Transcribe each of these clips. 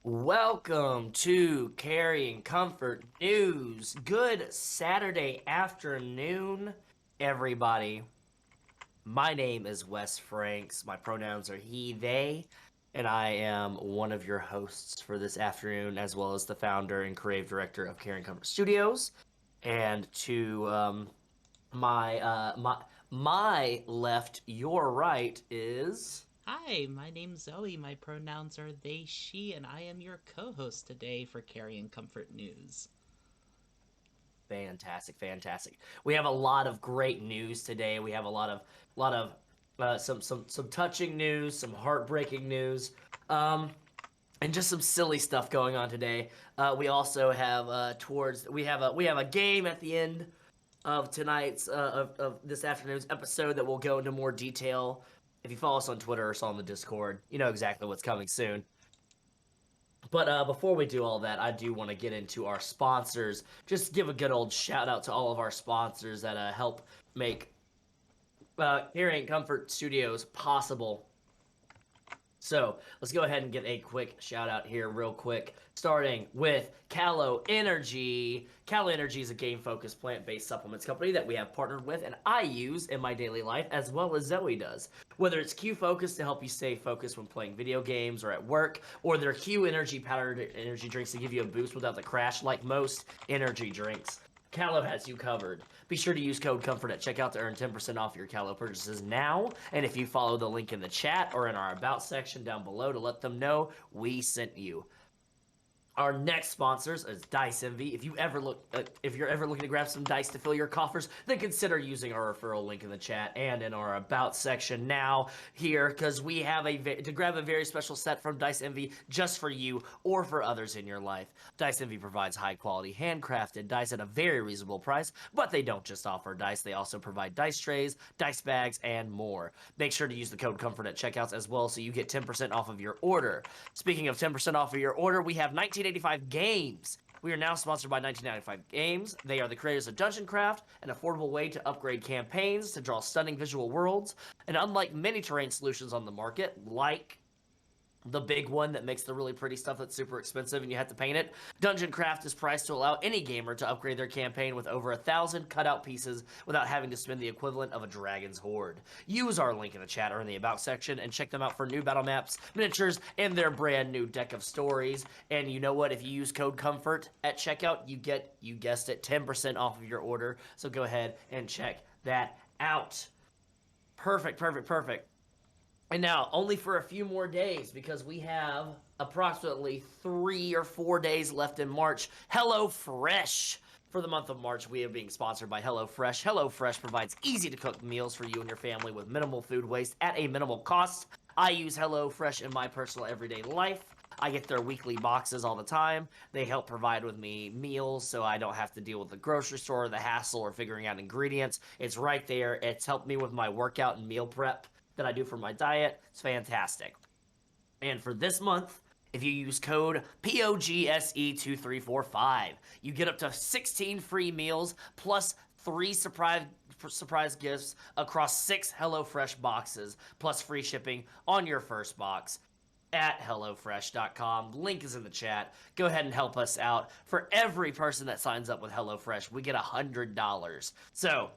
Welcome to Carrion Comfort News. Good Saturday afternoon, everybody. My name is Wes Franks. My pronouns are he, they, and I am one of your hosts for this afternoon, as well as the founder and creative director of Carrion Comfort Studios. And to my left, your right is. Hi, my name's Zoe. My pronouns are they, she, and I am your co host today for Carrion Comfort News. Fantastic, fantastic. We have a lot of great news today. We have a lot of some touching news, some heartbreaking news, um, and just some silly stuff going on today. We also have we have a game at the end of tonight's of this afternoon's episode that will go into more detail. If you follow us on Twitter or on the Discord, you know exactly what's coming soon. But before we do all that, I do want to get into our sponsors. Just give a good old shout out to all of our sponsors that help make Carrying Comfort Studios possible. So let's go ahead and get a quick shout out here, real quick. Starting with Calo Energy. Calo Energy is a game focused plant based supplements company that we have partnered with and I use in my daily life as well as Zoe does. Whether it's Q Focus to help you stay focused when playing video games or at work, or their Q Energy powdered energy drinks to give you a boost without the crash like most energy drinks. Calo has you covered. Be sure to use code COMFORT at checkout to earn 10% off your Calo purchases now. And if you follow the link in the chat or in our About section down below to let them know we sent you. Our next sponsors is Dice Envy. If you're ever looking to grab some dice to fill your coffers, then consider using our referral link in the chat and in our About section now here, because we have to grab a very special set from Dice Envy just for you or for others in your life. Dice Envy provides high quality handcrafted dice at a very reasonable price, but they don't just offer dice, they also provide dice trays, dice bags, and more. Make sure to use the code COMFORT at checkouts as well so you get 10% off of your order. Speaking of 10% off of your order, we have 1985 Games. We are now sponsored by 1995 Games. They are the creators of Dungeon Craft, an affordable way to upgrade campaigns to draw stunning visual worlds. And unlike many terrain solutions on the market, like the big one that makes the really pretty stuff that's super expensive and you have to paint it, Dungeon Craft is priced to allow any gamer to upgrade their campaign with over 1,000 cutout pieces without having to spend the equivalent of a dragon's hoard. Use our link in the chat or in the About section and check them out for new battle maps, miniatures, and their brand new deck of stories. And you know what? If you use code COMFORT at checkout, you get, you guessed it, 10% off of your order. So go ahead and check that out. Perfect, perfect, perfect. And now, only for a few more days, because we have approximately 3 or 4 days left in March, Hellofresh. For the month of March, we are being sponsored by Hellofresh. Hellofresh provides easy-to-cook meals for you and your family with minimal food waste at a minimal cost. I use Hellofresh in my personal everyday life. I get their weekly boxes all the time. They help provide with me meals so I don't have to deal with the grocery store, the hassle, or figuring out ingredients. It's right there. It's helped me with my workout and meal prep that I do for my diet. It's fantastic. And for this month, if you use code POGSE2345, you get up to 16 free meals plus 3 surprise gifts across 6 HelloFresh boxes, plus free shipping on your first box at HelloFresh.com. Link is in the chat. Go ahead and help us out. For every person that signs up with HelloFresh, we get $100. So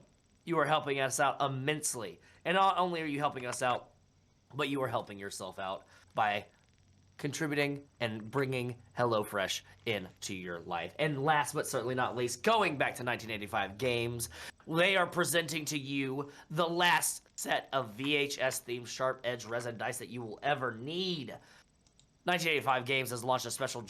you are helping us out immensely. And not only are you helping us out, but you are helping yourself out by contributing and bringing HelloFresh into your life. And last but certainly not least, going back to 1985 Games, they are presenting to you the last set of VHS-themed sharp edge resin dice that you will ever need. 1985 Games has launched a special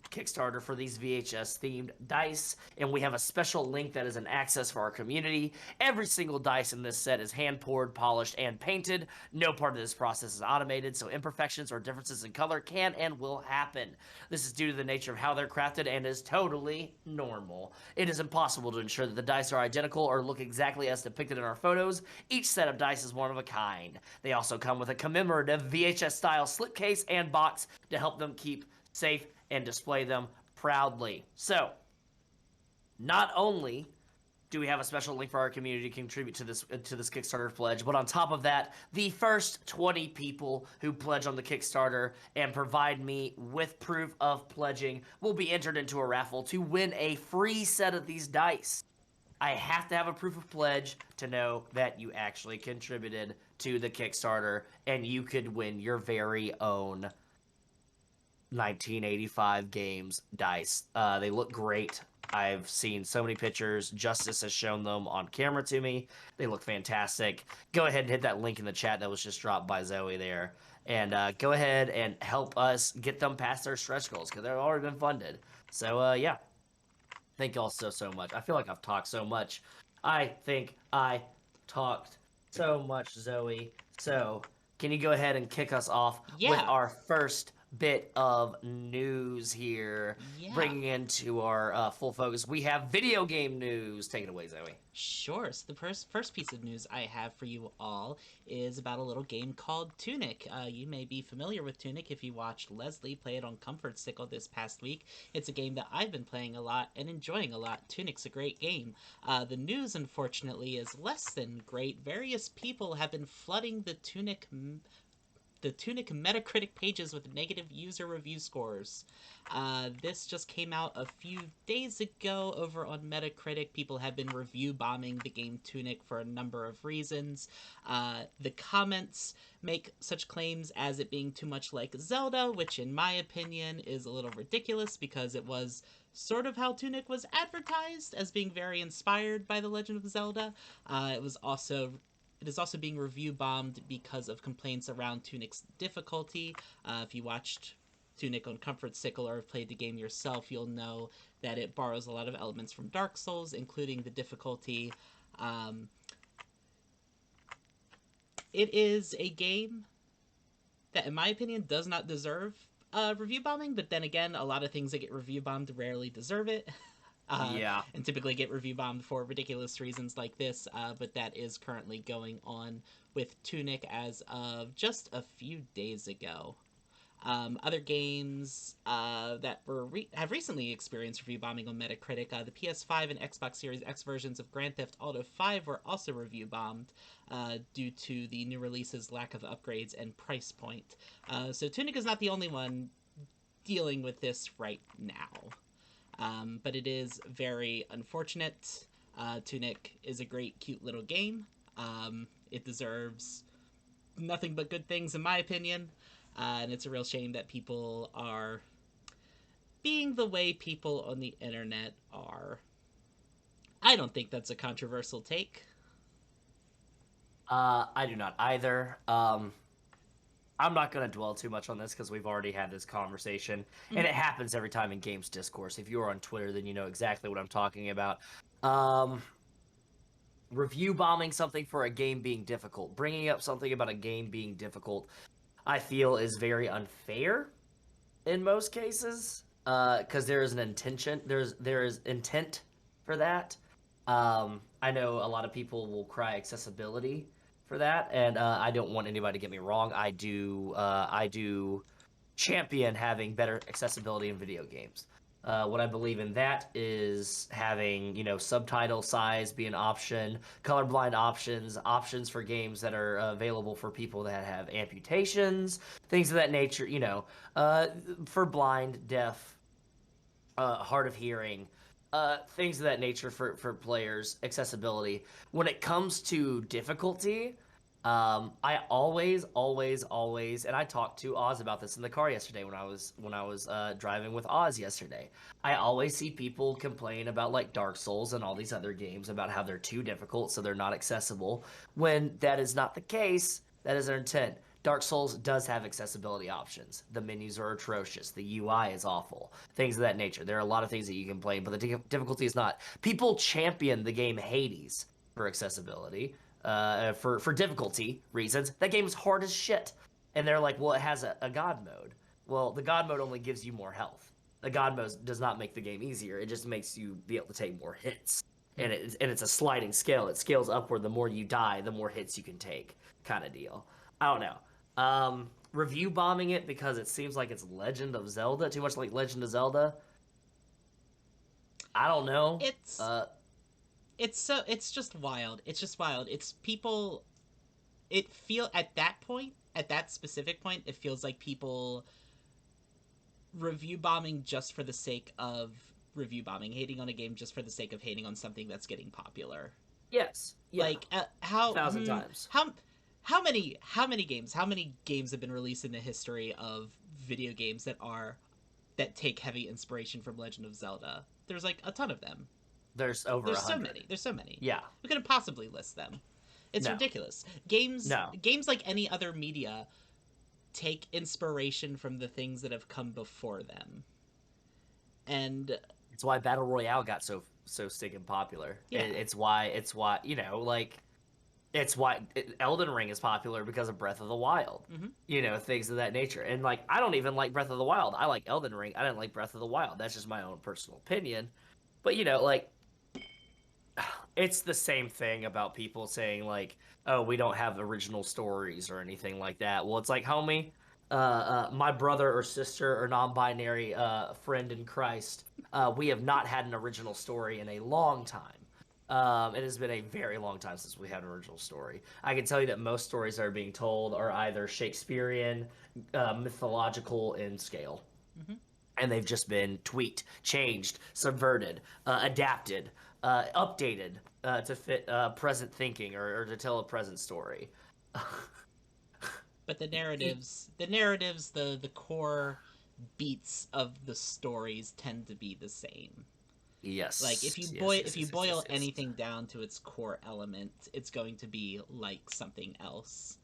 Kickstarter for these VHS-themed dice, and we have a special link that is an access for our community. Every single dice in this set is hand-poured, polished, and painted. No part of this process is automated, so imperfections or differences in color can and will happen. This is due to the nature of how they're crafted and is totally normal. It is impossible to ensure that the dice are identical or look exactly as depicted in our photos. Each set of dice is one of a kind. They also come with a commemorative VHS-style slipcase and box to help them keep safe and display them proudly. So, not only do we have a special link for our community to contribute to this Kickstarter pledge. But on top of that, the first 20 people who pledge on the Kickstarter and provide me with proof of pledging will be entered into a raffle to win a free set of these dice. I have to have a proof of pledge to know that you actually contributed to the Kickstarter, and you could win your very own 1985 games dice. They look great. I've seen so many pictures. Justice has shown them on camera to me. They look fantastic. Go ahead and hit that link in the chat that was just dropped by Zoe there. And go ahead and help us get them past their stretch goals because they've already been funded. So, yeah. Thank y'all so much. I feel like I've talked so much. I think I talked so much, Zoe. So, can you go ahead and kick us off with our first bit of news here, bringing into our full focus. We have video game news. Take it away, Zoe. Sure. So the first piece of news I have for you all is about a little game called Tunic. You may be familiar with Tunic if you watched Leslie play it on Comfort Sickle this past week. It's a game that I've been playing a lot and enjoying a lot. Tunic's a great game. The news, unfortunately, is less than great. Various people have been flooding the Tunic Metacritic pages with negative user review scores. This just came out a few days ago over on Metacritic. People have been review bombing the game Tunic for a number of reasons. The comments make such claims as it being too much like Zelda, which in my opinion is a little ridiculous because it was sort of how Tunic was advertised, as being very inspired by The Legend of Zelda. It is also being review bombed because of complaints around Tunic's difficulty. If you watched Tunic on Comfort Sickle or have played the game yourself, you'll know that it borrows a lot of elements from Dark Souls, including the difficulty. It is a game that, in my opinion, does not deserve review bombing, but then again, a lot of things that get review bombed rarely deserve it. And typically get review bombed for ridiculous reasons like this, but that is currently going on with Tunic as of just a few days ago. Other games that have recently experienced review bombing on Metacritic, the PS5 and Xbox Series X versions of Grand Theft Auto 5 were also review bombed due to the new release's lack of upgrades and price point. So Tunic is not the only one dealing with this right now. But it is very unfortunate. Tunic is a great, cute little game. It deserves nothing but good things, in my opinion. And it's a real shame that people are being the way people on the internet are. I don't think that's a controversial take. I do not either. I'm not going to dwell too much on this because we've already had this conversation, and it happens every time in Games Discourse. If you're on Twitter, then you know exactly what I'm talking about. Review bombing something for a game being difficult, bringing up something about a game being difficult, I feel is very unfair in most cases because there is an intention. There is intent for that. I know a lot of people will cry accessibility for that, and I don't want anybody to get me wrong. I do champion having better accessibility in video games. What I believe in that is having, subtitle size be an option, colorblind options for games that are available for people that have amputations, things of that nature, for blind, deaf, hard of hearing, things of that nature for players, accessibility. When it comes to difficulty, I always, and I talked to Oz about this in the car yesterday when I was driving with Oz yesterday. I always see people complain about like Dark Souls and all these other games about how they're too difficult, so they're not accessible. When that is not the case, that is their intent. Dark Souls does have accessibility options. The menus are atrocious. The UI is awful. Things of that nature. There are a lot of things that you can play, but the difficulty is not. People champion the game Hades for accessibility. For difficulty reasons. That game is hard as shit. And they're like, well, it has a God mode. Well, the God mode only gives you more health. The God mode does not make the game easier. It just makes you be able to take more hits. And it's a sliding scale. It scales upward. The more you die, the more hits you can take, kind of deal. I don't know. Review bombing it because it seems like it's Legend of Zelda, too much like Legend of Zelda. I don't know. it's just wild. It's just wild. It's people. At that point, at that specific point, it feels like people review bombing just for the sake of review bombing, hating on a game just for the sake of hating on something that's getting popular. Yes. Yeah. Like how 1,000 times. How many games have been released in the history of video games that take heavy inspiration from Legend of Zelda? There's like a ton of them. There's over 100. There's so many. Yeah. We couldn't possibly list them. It's ridiculous. Games like any other media take inspiration from the things that have come before them. And it's why Battle Royale got so stinking popular. Yeah. It's why Elden Ring is popular because of Breath of the Wild. Mm-hmm. Things of that nature. And like, I don't even like Breath of the Wild. I like Elden Ring. I didn't like Breath of the Wild. That's just my own personal opinion. But like, it's the same thing about people saying like, oh, we don't have original stories or anything like that. Well, it's like, homie, my brother or sister or non-binary friend in Christ, we have not had an original story in a long time. It has been a very long time since we had an original story. I can tell you that most stories that are being told are either Shakespearean, mythological in scale. Mm-hmm. And they've just been tweaked, changed, subverted, adapted, updated to fit present thinking or to tell a present story. But the core beats of the stories tend to be the same. Yes. Like if you boil anything down to its core element, it's going to be like something else.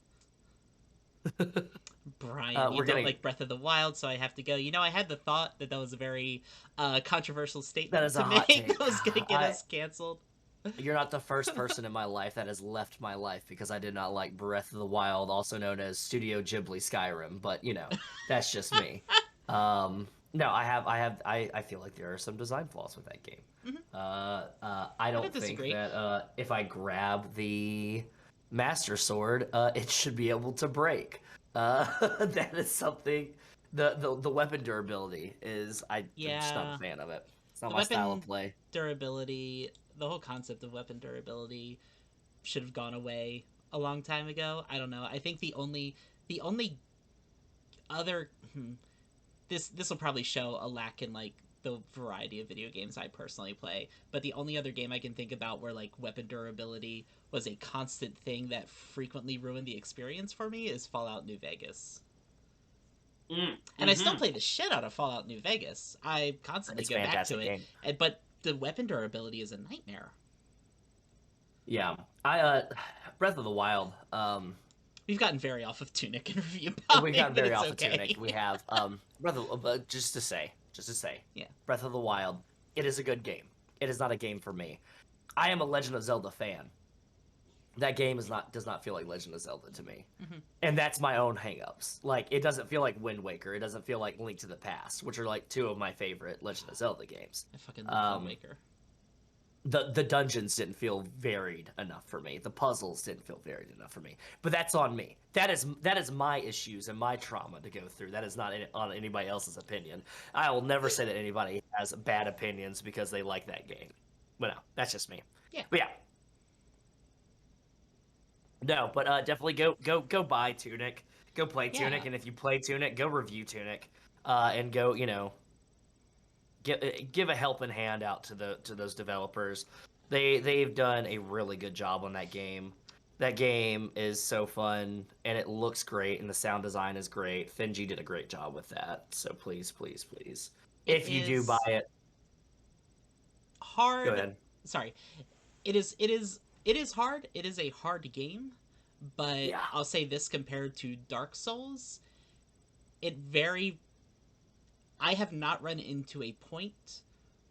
Brian, you don't like Breath of the Wild, so I have to go. I had the thought that was a very controversial statement to make. That was going to get us canceled. You're not the first person in my life that has left my life because I did not like Breath of the Wild, also known as Studio Ghibli Skyrim. But that's just me. No, I feel like there are some design flaws with that game. Mm-hmm. I don't think that if I grab the Master Sword, it should be able to break. That is something. The weapon durability is I'm just not a fan of it. It's not my style of play. Durability, the whole concept of weapon durability should have gone away a long time ago. I don't know. I think the only other this will probably show a lack in like the variety of video games I personally play, but the only other game I can think about where like weapon durability was a constant thing that frequently ruined the experience for me is Fallout New Vegas. And I still play the shit out of Fallout New Vegas. I constantly go back to it, but the weapon durability is a nightmare. Yeah, Breath of the Wild. We've gotten very off of Tunic and review. We've gotten very off of Tunic. We have just to say, yeah, Breath of the Wild. It is a good game. It is not a game for me. I am a Legend of Zelda fan. That game does not feel like Legend of Zelda to me. Mm-hmm. And that's my own hangups. Like, it doesn't feel like Wind Waker. It doesn't feel like Link to the Past, which are like two of my favorite Legend of Zelda games. I fucking love Wind Waker. The dungeons didn't feel varied enough for me. The puzzles didn't feel varied enough for me. But that's on me. That is my issues and my trauma to go through. That is not on anybody else's opinion. I will never say that anybody has bad opinions because they like that game. But no, that's just me. Yeah. But yeah. No, but definitely go buy Tunic. Go play Tunic, and if you play Tunic, go review Tunic, and go give a helping hand out to those developers. They've done a really good job on that game. That game is so fun, and it looks great, and the sound design is great. Finji did a great job with that. So please, if you do buy it, hard. Go ahead. Sorry, it is hard. It is a hard game, but I'll say this compared to Dark Souls, I have not run into a point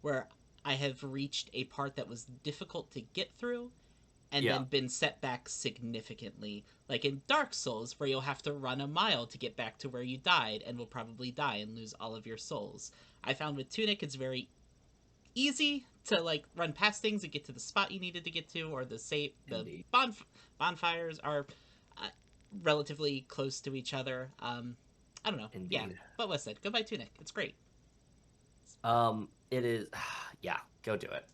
where I have reached a part that was difficult to get through and then been set back significantly. Like in Dark Souls, where you'll have to run a mile to get back to where you died and will probably die and lose all of your souls. I found with Tunic, it's very easy to like run past things and get to the spot you needed to get to, or the bonfires are relatively close to each other. I don't know. Indeed. Yeah, but what's that? Go buy Tunic. It's great. It is. Yeah, go do it.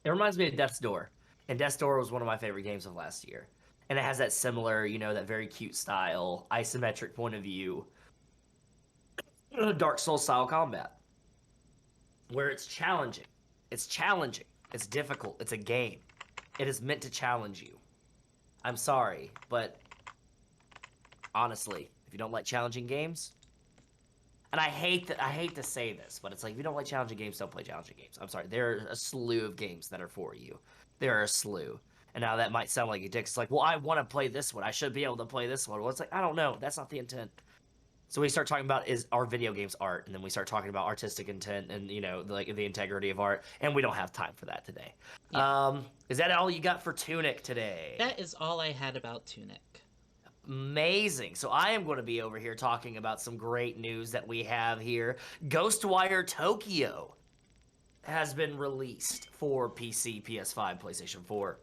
It reminds me of Death's Door, and Death's Door was one of my favorite games of last year. And it has that similar, that very cute style, isometric point of view, Dark Souls style combat, where it's challenging. It's challenging. It's difficult. It's a game. It is meant to challenge you. I'm sorry, but honestly, if you don't like challenging games, and I hate to say this, but it's like, if you don't like challenging games, don't play challenging games. I'm sorry. There are a slew of games that are for you. There are a slew. And now that might sound like a dick. It's like, well, I want to play this one. I should be able to play this one. Well, it's like, I don't know. That's not the intent. So we start talking about, is our video games art, and then we start talking about artistic intent and like the integrity of art, and we don't have time for that today. Yeah. Is that all you got for Tunic today? That is all I had about Tunic. Amazing. So I am going to be over here talking about some great news that we have here. Ghostwire Tokyo has been released for PC, PS5, PlayStation 4.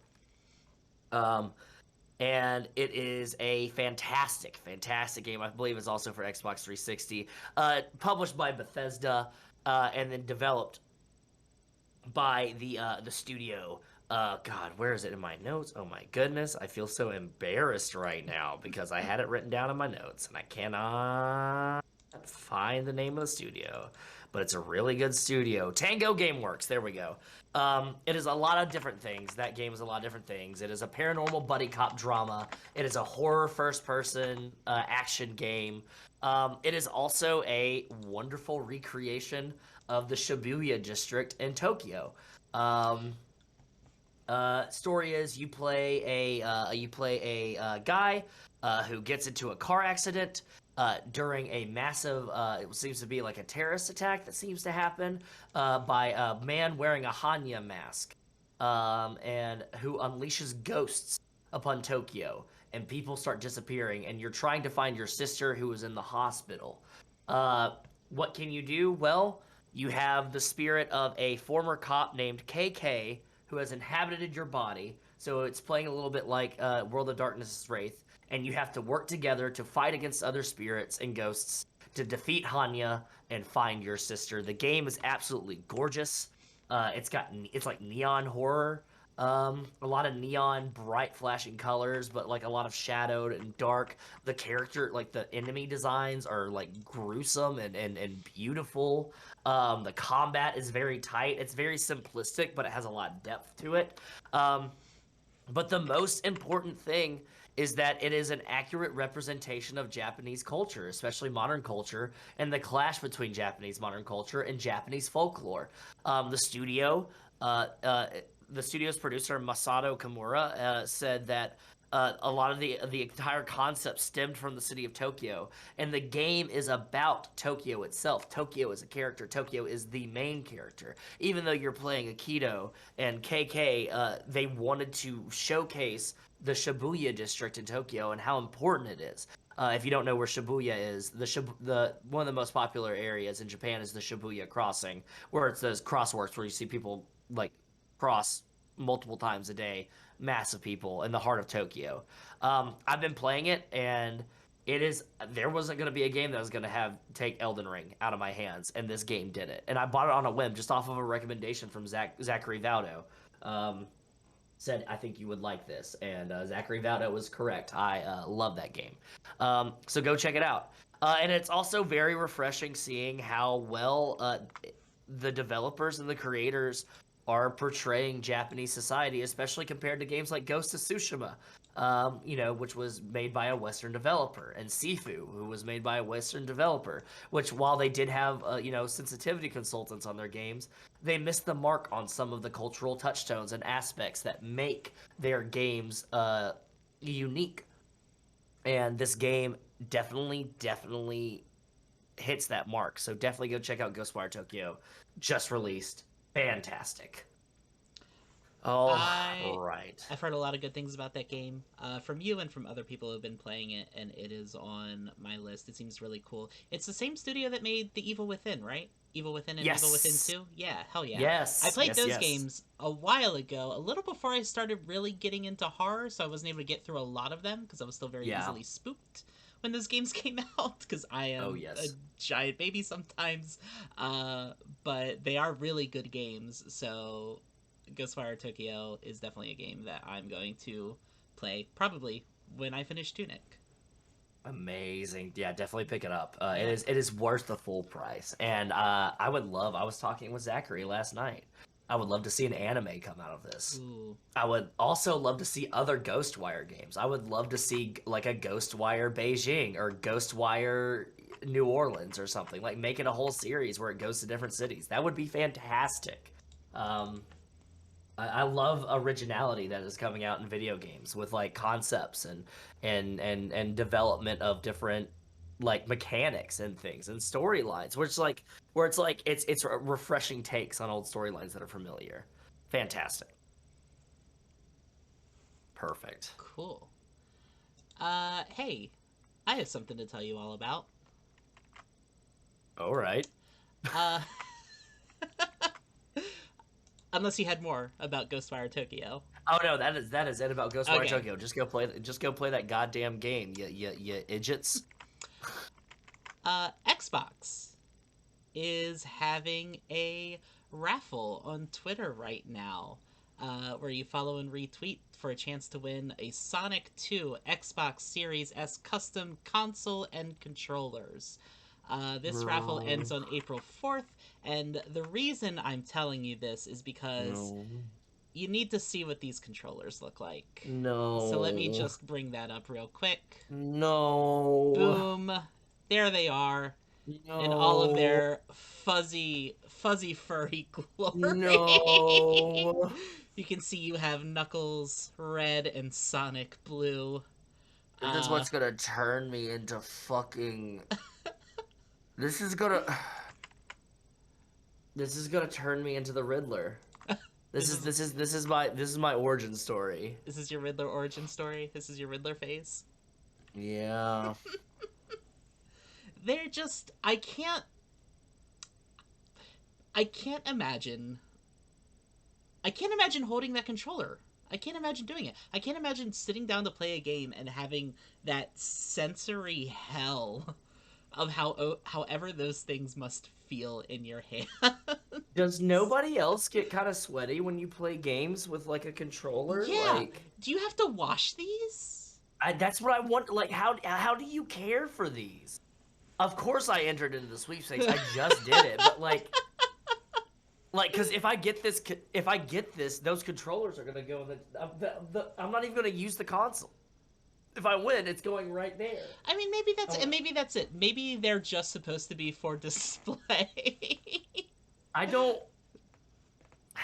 And it is a fantastic, fantastic game. I believe it's also for Xbox 360. Published by Bethesda, and then developed by the studio. God, where is it in my notes? Oh my goodness, I feel so embarrassed right now because I had it written down in my notes and I cannot find the name of the studio. But it's a really good studio. Tango Gameworks, there we go. It is a lot of different things. That game is a lot of different things. It is a paranormal buddy cop drama. It is a horror first-person action game. It is also a wonderful recreation of the Shibuya district in Tokyo. Story is you play a guy who gets into a car accident during a massive, it seems to be like a terrorist attack that seems to happen by a man wearing a Hanya mask, and who unleashes ghosts upon Tokyo, and people start disappearing, and you're trying to find your sister who is in the hospital. What can you do? Well, you have the spirit of a former cop named KK who has inhabited your body, so it's playing a little bit like World of Darkness' Wraith, and you have to work together to fight against other spirits and ghosts to defeat Hanya and find your sister. The game is absolutely gorgeous. It's like neon horror, a lot of neon, bright, flashing colors, but like a lot of shadowed and dark. The character, like the enemy designs, are like gruesome and beautiful. The combat is very tight. It's very simplistic, but it has a lot of depth to it. But the most important thing is that it is an accurate representation of Japanese culture, especially modern culture, and the clash between Japanese modern culture and Japanese folklore. The studio's producer, Masato Kimura, said that a lot of the entire concept stemmed from the city of Tokyo, and the game is about Tokyo itself. Tokyo is a character. Tokyo is the main character. Even though you're playing Akito and KK, they wanted to showcase the Shibuya district in Tokyo and how important it is. If you don't know where Shibuya is, the one of the most popular areas in Japan is the Shibuya crossing, where it's those crosswalks where you see people like cross multiple times a day, massive people in the heart of Tokyo. I've been playing it, and there wasn't going to be a game that was going to take Elden Ring out of my hands, and this game did it. And I bought it on a whim, just off of a recommendation from Zachary Valdo. Said, I think you would like this, and Zachary Valdo was correct. I love that game. So go check it out. And it's also very refreshing seeing how well the developers and the creators are portraying Japanese society, especially compared to games like Ghost of Tsushima, which was made by a Western developer, and Sifu, who was made by a Western developer, which, while they did have, sensitivity consultants on their games, they missed the mark on some of the cultural touchstones and aspects that make their games unique. And this game definitely hits that mark. So definitely go check out Ghostwire Tokyo. Just released. Fantastic. Right. I've heard a lot of good things about that game from you and from other people who have been playing it, and it is on my list. It seems really cool. It's the same studio that made The Evil Within, right? Evil Within and Yes. Evil Within 2? Yeah, hell yeah. Yes. I played those games a while ago, a little before I started really getting into horror, so I wasn't able to get through a lot of them because I was still very easily spooked when those games came out, because I am a giant baby sometimes. But they are really good games, so Ghostwire Tokyo is definitely a game that I'm going to play probably when I finish Tunic. Amazing. Yeah, definitely pick it up. It is worth the full price. And I was talking with Zachary last night. I would love to see an anime come out of this. Ooh. I would also love to see other Ghostwire games. I would love to see like a Ghostwire Beijing or Ghostwire New Orleans or something. Like make it a whole series where it goes to different cities. That would be fantastic. I love originality that is coming out in video games with like concepts and development of different like mechanics and things and storylines, where it's refreshing takes on old storylines that are familiar. Fantastic. Perfect. Cool. Hey, I have something to tell you all about. All right. Unless you had more about Ghostwire Tokyo. Oh no, that is it about Ghostwire Tokyo. Just go play that goddamn game, you idiots. Xbox is having a raffle on Twitter right now, where you follow and retweet for a chance to win a Sonic 2 Xbox Series S custom console and controllers. This raffle ends on April 4th, and the reason I'm telling you this is because you need to see what these controllers look like. No. So let me just bring that up real quick. No. Boom. There they are. No. In all of their fuzzy furry glory. No. You can see you have Knuckles red and Sonic blue. This is what's gonna turn me into fucking... This is gonna turn me into the Riddler. This is my origin story. This is your Riddler origin story? This is your Riddler phase? Yeah. They're just... I can't imagine holding that controller. I can't imagine doing it. I can't imagine sitting down to play a game and having that sensory hell of however those things must feel in your hand. Does nobody else get kind of sweaty when you play games with like a controller? Yeah. Like, do you have to wash these? that's what I want. Like, how do you care for these? Of course, I entered into the sweepstakes. I just did it, but like, because if I get this, those controllers are gonna go in I'm not even gonna use the console. If I win, it's going right there. I mean, maybe that's it. Maybe that's it. Maybe they're just supposed to be for display. I don't...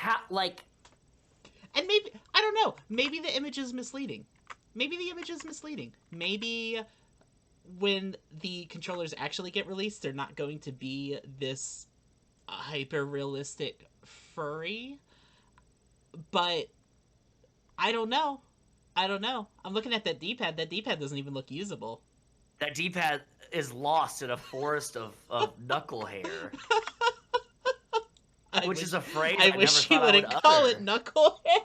And maybe... I don't know. Maybe the image is misleading. Maybe when the controllers actually get released, they're not going to be this hyper-realistic furry. But I don't know. I'm looking at that D-pad. That D-pad doesn't even look usable. That D-pad is lost in a forest of knuckle hair. I wish you wouldn't call it knuckle hair.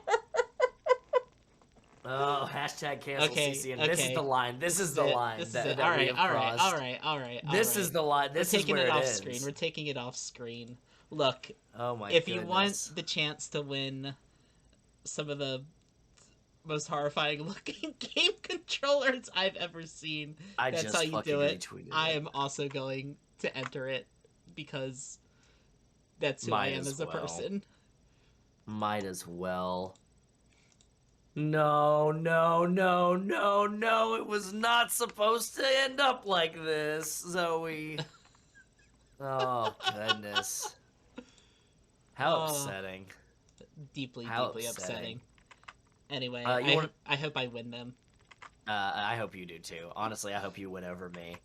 Oh, hashtag cancel CCN. Okay. This is the line. This is the line. This is it. All right. This is the line. This is where it is. Screen. We're taking it off screen. Look, oh my if goodness. You want the chance to win some of the most horrifying looking game controllers I've ever seen, that's how you do it. I am also going to enter it because that's who I am as a person. Might as well. No, it was not supposed to end up like this, Zoe. Oh, goodness. How upsetting. Deeply upsetting. Anyway, I hope I win them. I hope you do too. Honestly, I hope you win over me.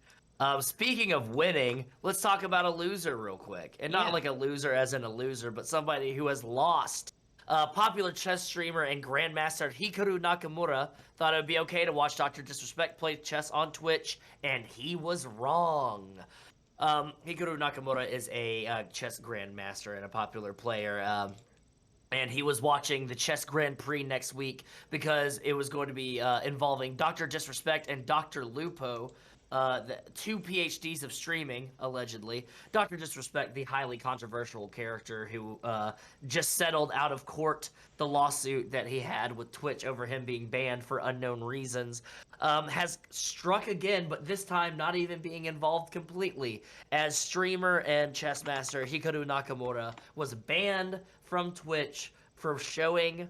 Speaking of winning, let's talk about a loser real quick. And not like a loser as in a loser, but somebody who has lost. Popular chess streamer and grandmaster Hikaru Nakamura thought it would be okay to watch Dr. Disrespect play chess on Twitch, and he was wrong. Hikaru Nakamura is a chess grandmaster and a popular player. And he was watching the Chess Grand Prix next week because it was going to be involving Dr. Disrespect and Dr. Lupo. two PhDs of streaming, allegedly. Dr. Disrespect, the highly controversial character who just settled out of court the lawsuit that he had with Twitch over him being banned for unknown reasons, has struck again, but this time not even being involved completely, as streamer and chess master Hikaru Nakamura was banned from Twitch for showing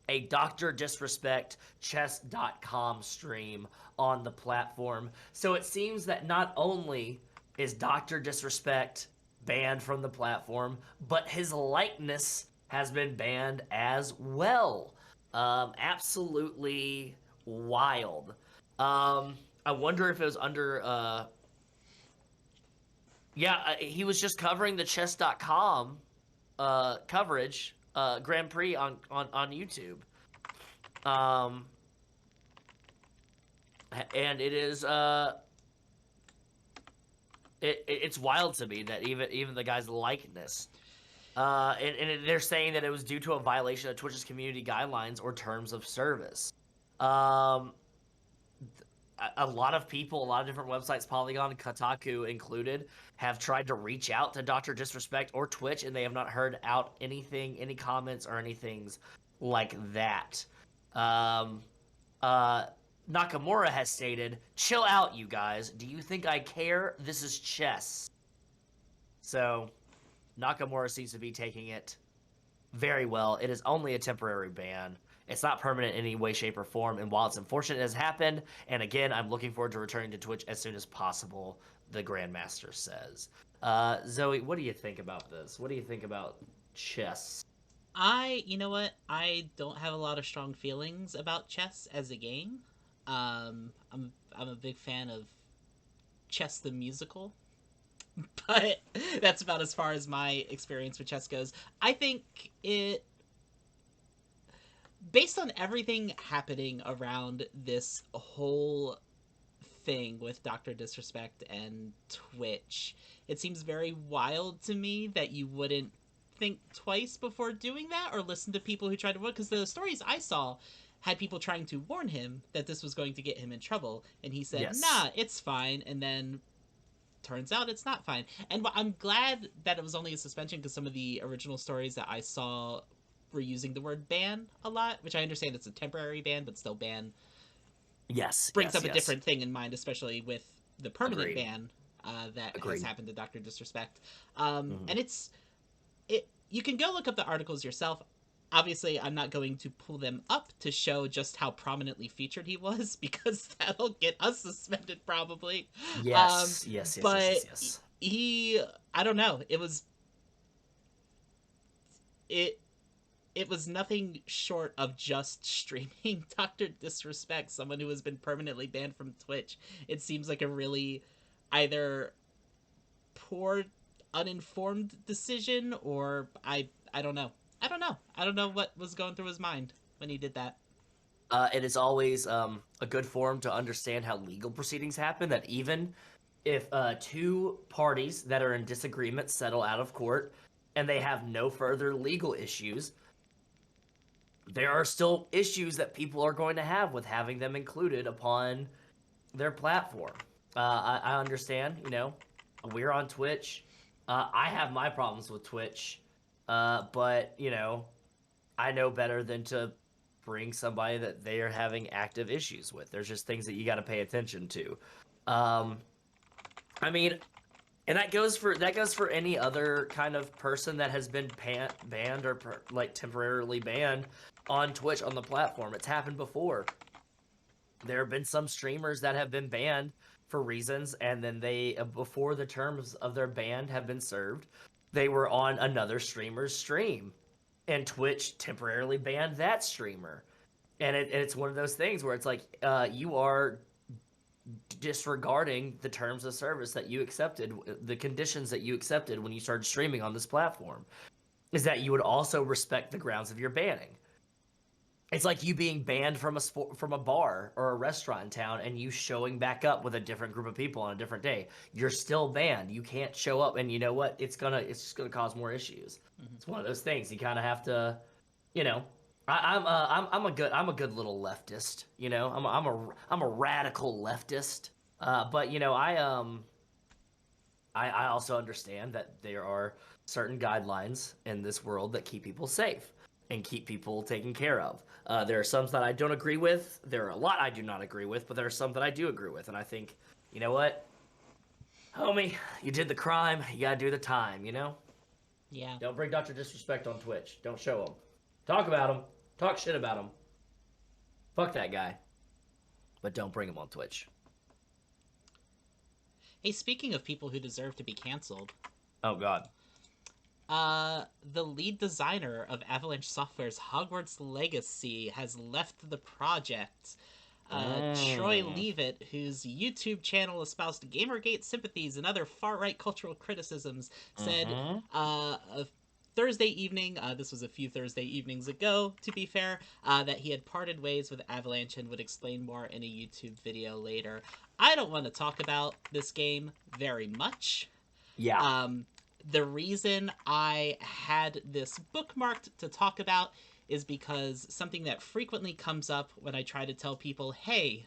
a Dr. Disrespect chess.com stream on the platform. So it seems that not only is Dr. Disrespect banned from the platform, but his likeness has been banned as well. Absolutely wild. I wonder if it was under he was just covering the chess.com coverage Grand Prix on YouTube. And it is it's wild to me that even the guy's likeness and they're saying that it was due to a violation of Twitch's community guidelines or terms of service. A lot of people, a lot of different websites, Polygon, Kotaku included, have tried to reach out to Dr. Disrespect or Twitch, and they have not heard out anything, any comments or anything like that. Nakamura has stated, "Chill out, you guys. Do you think I care? This is chess." So, Nakamura seems to be taking it very well. It is only a temporary ban. It's not permanent in any way, shape, or form, and while it's unfortunate it has happened, and again, I'm looking forward to returning to Twitch as soon as possible, the Grandmaster says. Zoe, what do you think about this? What do you think about chess? You know what? I don't have a lot of strong feelings about chess as a game. I'm a big fan of Chess the Musical, but that's about as far as my experience with chess goes. I think based on everything happening around this whole thing with Dr. Disrespect and Twitch, it seems very wild to me that you wouldn't think twice before doing that or listen to people who tried to work, because the stories I saw had people trying to warn him that this was going to get him in trouble, and he said, yes, nah, it's fine, and then turns out it's not fine. And I'm glad that it was only a suspension, because some of the original stories that I saw were using the word ban a lot, which I understand it's a temporary ban, but still ban brings up a different thing in mind, especially with the permanent ban that has happened to Dr. Disrespect. And you can go look up the articles yourself. Obviously, I'm not going to pull them up to show just how prominently featured he was, because that'll get us suspended probably. Yes. He, I don't know. It was nothing short of just streaming Dr. Disrespect, someone who has been permanently banned from Twitch. It seems like a really either poor, uninformed decision, or I don't know. I don't know what was going through his mind when he did that. It is always a good forum to understand how legal proceedings happen, that even if two parties that are in disagreement settle out of court and they have no further legal issues, there are still issues that people are going to have with having them included upon their platform. I understand, we're on Twitch. I have my problems with Twitch, but, I know better than to bring somebody that they are having active issues with. There's just things that you got to pay attention to. And that goes for any other kind of person that has been banned or temporarily banned on Twitch on the platform. It's happened before. There have been some streamers that have been banned for reasons, and then they, before the terms of their ban have been served, they were on another streamer's stream, and Twitch temporarily banned that streamer. And it's one of those things where it's like, you are disregarding the terms of service that you accepted, the conditions that you accepted when you started streaming on this platform, is that you would also respect the grounds of your banning. It's like you being banned from a bar or a restaurant in town and you showing back up with a different group of people on a different day. You're still banned. You can't show up, and you know what? It's just gonna cause more issues. Mm-hmm. It's one of those things. You kind of have to, I'm a good little leftist. I'm a radical leftist. But I also understand that there are certain guidelines in this world that keep people safe and keep people taken care of. There are some that I don't agree with. There are a lot I do not agree with, but there are some that I do agree with. And I think, you know what, homie, you did the crime, you gotta do the time, you know? Yeah. Don't bring Dr. Disrespect on Twitch. Don't show him. Talk about him. Talk shit about him. Fuck that guy. But don't bring him on Twitch. Hey, speaking of people who deserve to be canceled. Oh, God. The lead designer of Avalanche Software's Hogwarts Legacy has left the project. Troy Leavitt, whose YouTube channel espoused Gamergate sympathies and other far-right cultural criticisms, said Thursday evening, this was a few Thursday evenings ago, to be fair, that he had parted ways with Avalanche and would explain more in a YouTube video later. I don't want to talk about this game very much. Yeah. The reason I had this bookmarked to talk about is because something that frequently comes up when I try to tell people, hey,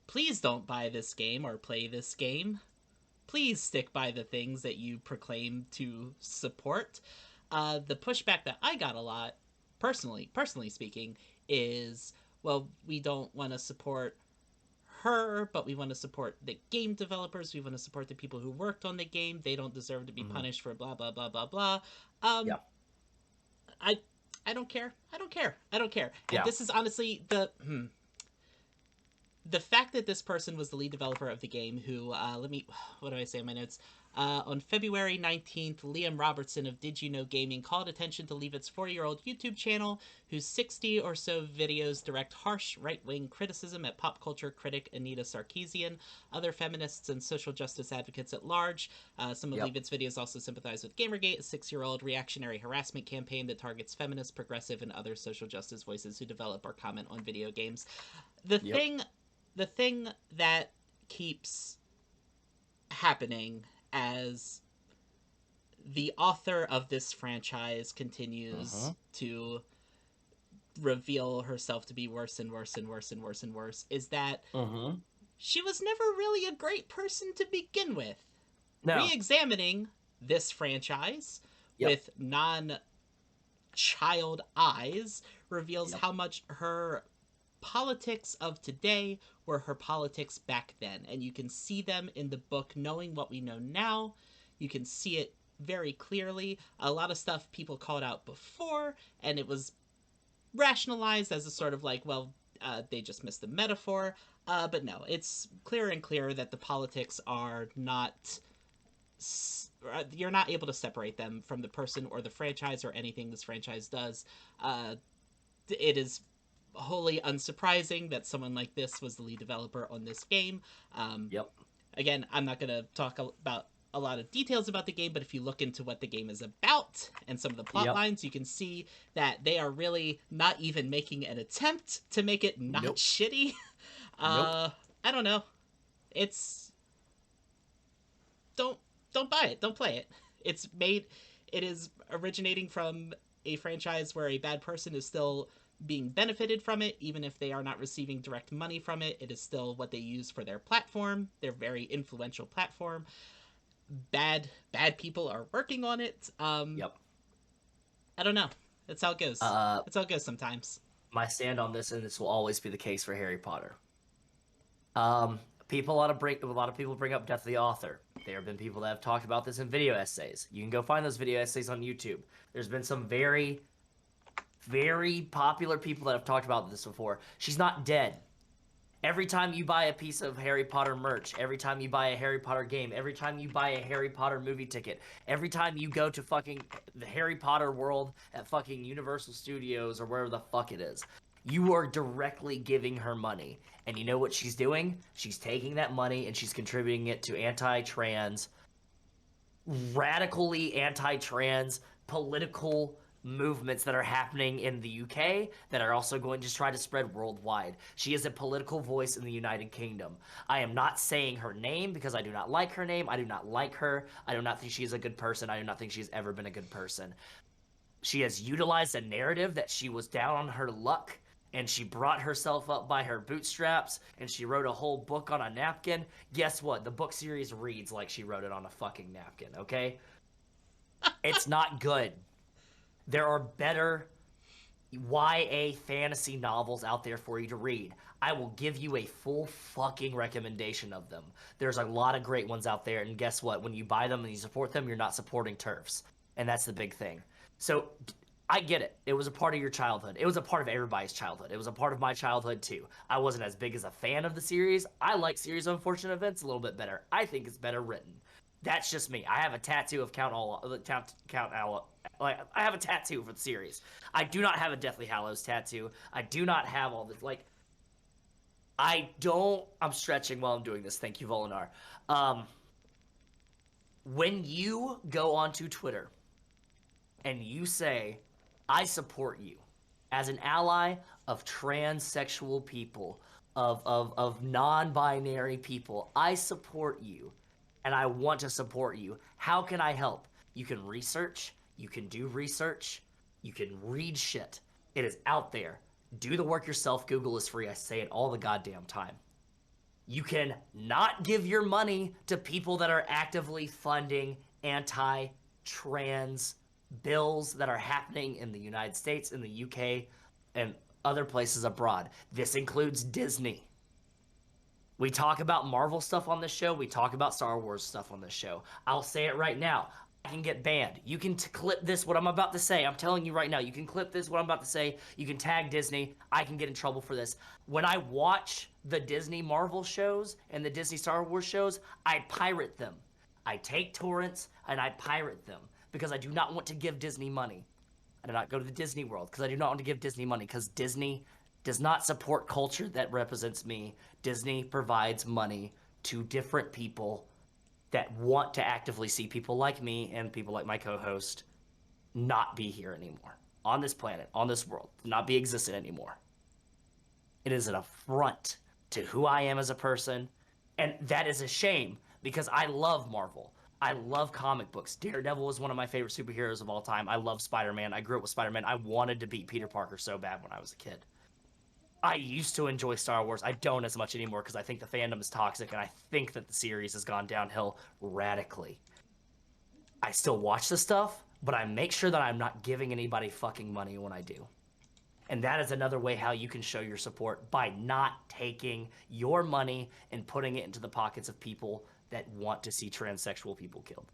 please don't buy this game or play this game. Please stick by the things that you proclaim to support. The pushback that I got a lot, personally speaking, is, well, we don't want to support her, but we want to support the game developers. We want to support the people who worked on the game. They don't deserve to be punished for blah, blah, blah, blah, blah. Yeah. I don't care. I don't care. And yeah. This is honestly the fact that this person was the lead developer of the game who, what do I say in my notes? On February 19th, Liam Robertson of Did You Know Gaming called attention to Leavitt's 40-year-old YouTube channel, whose 60 or so videos direct harsh right-wing criticism at pop culture critic Anita Sarkeesian, other feminists and social justice advocates at large. Some of Leavitt's videos also sympathize with Gamergate, a 6-year-old reactionary harassment campaign that targets feminists, progressive, and other social justice voices who develop or comment on video games. The thing that keeps happening as the author of this franchise continues to reveal herself to be worse and worse and worse and worse and worse is that she was never really a great person to begin with. No. Re-examining this franchise with non-child eyes reveals how much her politics of today were her politics back then, and you can see them in the book. Knowing what we know now, you can see it very clearly. A lot of stuff people called out before, and it was rationalized as a sort of like, well, they just missed the metaphor, but no, it's clearer and clearer that the politics are not, you're not able to separate them from the person or the franchise or anything this franchise does. It is wholly unsurprising that someone like this was the lead developer on this game. Again, I'm not going to talk about a lot of details about the game, but if you look into what the game is about and some of the plot lines, you can see that they are really not even making an attempt to make it not shitty. I don't know. It's... Don't buy it. Don't play it. It is originating from a franchise where a bad person is still being benefited from it, even if they are not receiving direct money from it. It is still what they use for their platform, their very influential platform. Bad people are working on it. I don't know. That's how it goes. That's how it goes sometimes. My stand on this, and this will always be the case for Harry Potter. A lot of people bring up Death of the Author. There have been people that have talked about this in video essays. You can go find those video essays on YouTube. There's been some very, very popular people that have talked about this before. She's not dead. Every time you buy a piece of Harry Potter merch, every time you buy a Harry Potter game, every time you buy a Harry Potter movie ticket, every time you go to fucking the Harry Potter world at fucking Universal Studios or wherever the fuck it is, you are directly giving her money. And you know what she's doing? She's taking that money and she's contributing it to anti-trans, radically anti-trans political movements that are happening in the UK that are also going to try to spread worldwide. She is a political voice in the United Kingdom. I am not saying her name because I do not like her name. I do not like her. I do not think she is a good person. I do not think she has ever been a good person. She has utilized a narrative that she was down on her luck and she brought herself up by her bootstraps, and she wrote a whole book on a napkin. Guess what? The book series reads like she wrote it on a fucking napkin, okay? It's not good. There are better YA fantasy novels out there for you to read. I will give you a full fucking recommendation of them. There's a lot of great ones out there, and guess what? When you buy them and you support them, you're not supporting TERFs. And that's the big thing. So, I get it. It was a part of your childhood. It was a part of everybody's childhood. It was a part of my childhood, too. I wasn't as big as a fan of the series. I like Series of Unfortunate Events a little bit better. I think it's better written. That's just me. I have a tattoo of like, I have a tattoo for the series. I do not have a Deathly Hallows tattoo. I do not have all this, like, I'm stretching while I'm doing this. Thank you, Volinar. When you go onto Twitter and you say, I support you as an ally of transsexual people, of non-binary people, I support you and I want to support you. How can I help? You can research, you can do research, you can read shit. It is out there. Do the work yourself. Google is free. I say it all the goddamn time. You can not give your money to people that are actively funding anti-trans bills that are happening in the United States, in the UK, and other places abroad. This includes Disney. We talk about Marvel stuff on this show. We talk about Star Wars stuff on this show. I'll say it right now. I can get banned. You can clip this, what I'm about to say. I'm telling you right now. You can clip this, what I'm about to say. You can tag Disney. I can get in trouble for this. When I watch the Disney Marvel shows and the Disney Star Wars shows, I pirate them. I take torrents and I pirate them because I do not want to give Disney money. I do not go to the Disney World because I do not want to give Disney money because Disney does not support culture that represents me. Disney provides money to different people that want to actively see people like me and people like my co-host not be here anymore. On this planet, on this world, not be existent anymore. It is an affront to who I am as a person, and that is a shame because I love Marvel. I love comic books. Daredevil is one of my favorite superheroes of all time. I love Spider-Man. I grew up with Spider-Man. I wanted to beat Peter Parker so bad when I was a kid. I used to enjoy Star Wars. I don't as much anymore because I think the fandom is toxic and I think that the series has gone downhill radically. I still watch the stuff, but I make sure that I'm not giving anybody fucking money when I do. And that is another way how you can show your support, by not taking your money and putting it into the pockets of people that want to see transsexual people killed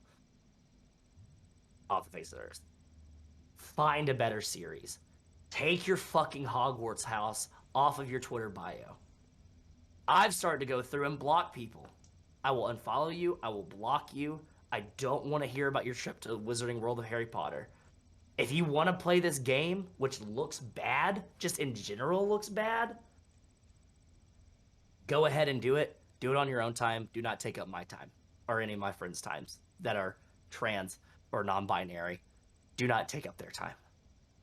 off the face of the earth. Find a better series. Take your fucking Hogwarts house off of your Twitter bio. I've started to go through and block people. I will unfollow you. I will block you. I don't want to hear about your trip to the Wizarding World of Harry Potter. If you want to play this game, which looks bad, just in general looks bad, go ahead and do it. Do it on your own time. Do not take up my time or any of my friends' times that are trans or non-binary. Do not take up their time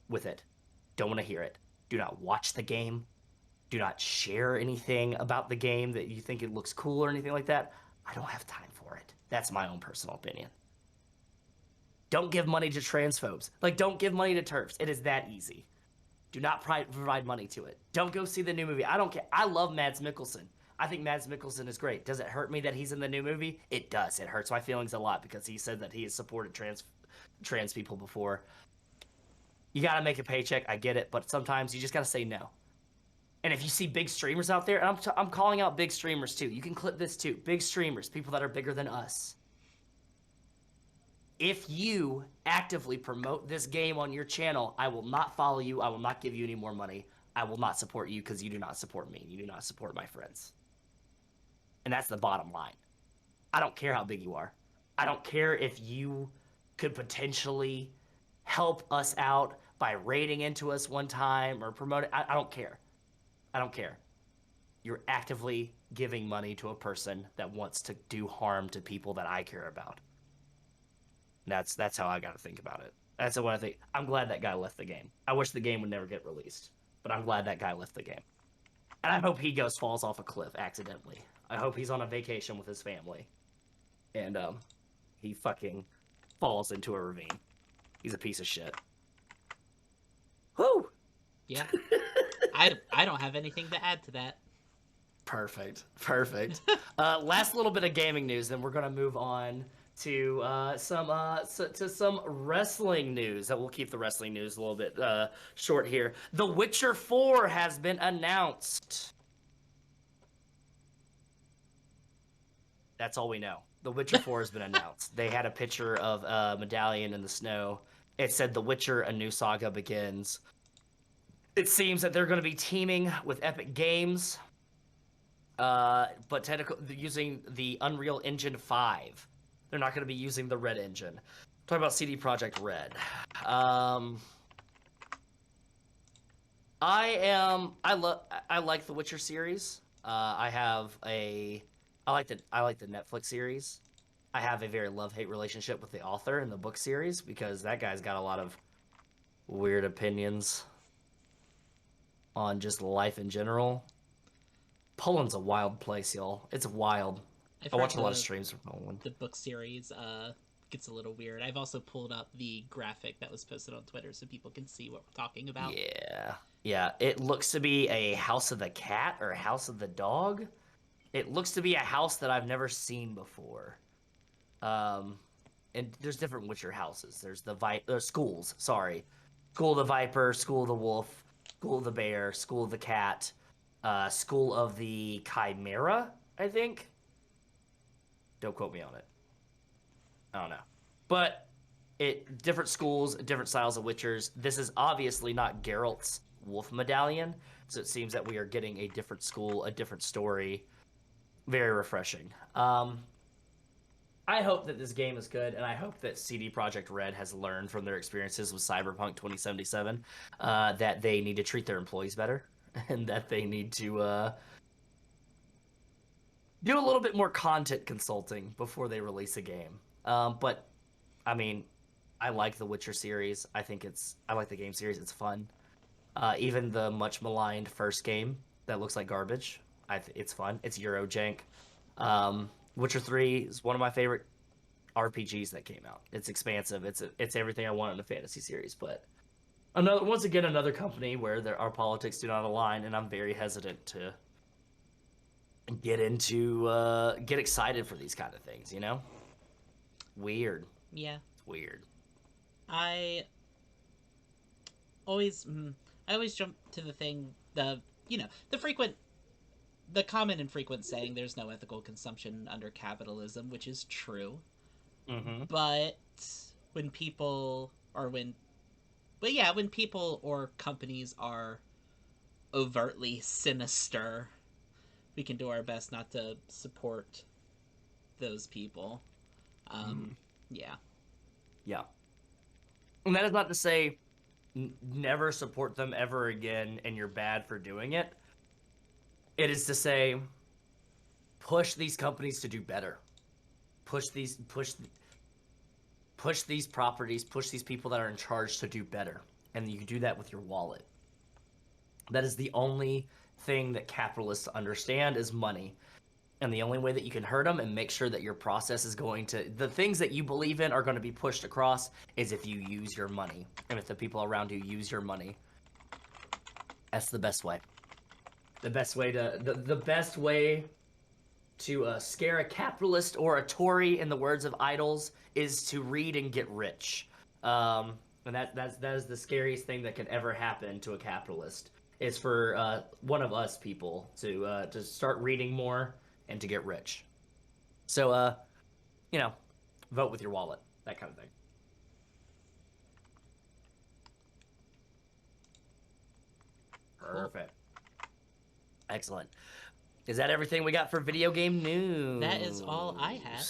with it. Don't want to hear it. Do not watch the game. Do not share anything about the game that you think it looks cool or anything like that. I don't have time for it. That's my own personal opinion. Don't give money to transphobes. Like, don't give money to TERFs. It is that easy. Do not provide money to it. Don't go see the new movie. I don't care. I love Mads Mikkelsen. I think Mads Mikkelsen is great. Does it hurt me that he's in the new movie? It does. It hurts my feelings a lot because he said that he has supported trans people before. You got to make a paycheck. I get it. But sometimes you just got to say no. And if you see big streamers out there, and I'm calling out big streamers too. You can clip this too. Big streamers, people that are bigger than us. If you actively promote this game on your channel, I will not follow you. I will not give you any more money. I will not support you because you do not support me. You do not support my friends. And that's the bottom line. I don't care how big you are. I don't care if you could potentially help us out by raiding into us one time or promoting. I don't care. I don't care. You're actively giving money to a person that wants to do harm to people that I care about. That's how I got to think about it. That's what I think. I'm glad that guy left the game. I wish the game would never get released, but I'm glad that guy left the game. And I hope he falls off a cliff accidentally. I hope he's on a vacation with his family, and he fucking falls into a ravine. He's a piece of shit. Whoo! Yeah. I don't have anything to add to that. Perfect. Last little bit of gaming news, then we're gonna move on to some wrestling news. That we'll keep the wrestling news a little bit short here. The Witcher 4 has been announced. That's all we know. The Witcher 4 has been announced. They had a picture of a medallion in the snow. It said The Witcher: A New Saga Begins. It seems that they're going to be teaming with Epic Games, but technically using the Unreal Engine 5. They're not going to be using the Red Engine. Talking about CD Projekt Red. I like the Witcher series. I like the Netflix series. I have a very love-hate relationship with the author in the book series because that guy's got a lot of weird opinions on just life in general. Poland's a wild place, y'all. It's wild. I watch a lot of streams from Poland. The book series gets a little weird. I've also pulled up the graphic that was posted on Twitter so people can see what we're talking about. Yeah. It looks to be a House of the Cat or a House of the Dog. It looks to be a house that I've never seen before. And there's different Witcher houses. There's the schools. Sorry, School of the Viper, School of the Wolf, School of the Bear, School of the Cat, School of the Chimera, I think. Don't quote me on it. I don't know. But different schools, different styles of Witchers. This is obviously not Geralt's wolf medallion, so it seems that we are getting a different school, a different story. Very refreshing. I hope that this game is good, and I hope that CD Projekt Red has learned from their experiences with Cyberpunk 2077 that they need to treat their employees better, and that they need to do a little bit more content consulting before they release a game. But, I mean, I like the Witcher series. I like the game series. It's fun. Even the much maligned first game that looks like garbage, it's fun. It's Eurojank. Witcher 3 is one of my favorite RPGs that came out. It's expansive. It's everything I want in a fantasy series. But once again, another company where our politics do not align, and I'm very hesitant to get excited for these kind of things. You know, weird. Yeah, it's weird. I always jump to the thing, the common and frequent saying, there's no ethical consumption under capitalism, which is true. Mm-hmm. But when people or companies are overtly sinister, we can do our best not to support those people. Yeah. And that is not to say never support them ever again and you're bad for doing it. It is to say, push these companies to do better. Push these properties, push these people that are in charge to do better. And you can do that with your wallet. That is the only thing that capitalists understand is money. And the only way that you can hurt them and make sure that your process is the things that you believe in are going to be pushed across is if you use your money. And if the people around you use your money. That's the best way. The best way to scare a capitalist or a Tory, in the words of idols, is to read and get rich. And that is the scariest thing that can ever happen to a capitalist, is for one of us people to start reading more and to get rich. So, vote with your wallet, that kind of thing. Perfect. Excellent. Is that everything we got for video game news? That is all I have.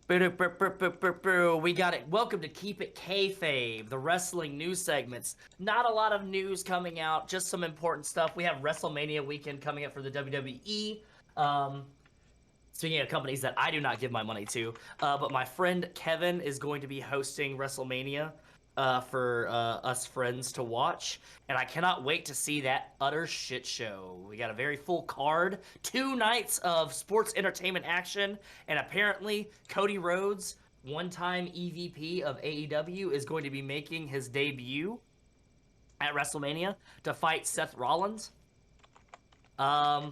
We got it. Welcome to Keep It Kayfabe, the wrestling news segments. Not a lot of news coming out, just some important stuff. We have Wrestlemania weekend coming up for the WWE. Speaking of companies that I do not give my money to, but my friend Kevin is going to be hosting Wrestlemania for us friends to watch, and I cannot wait to see that utter shit show. We got a very full card, 2 nights of sports entertainment action, and apparently Cody Rhodes, one-time EVP of AEW, is going to be making his debut. at WrestleMania to fight Seth Rollins. A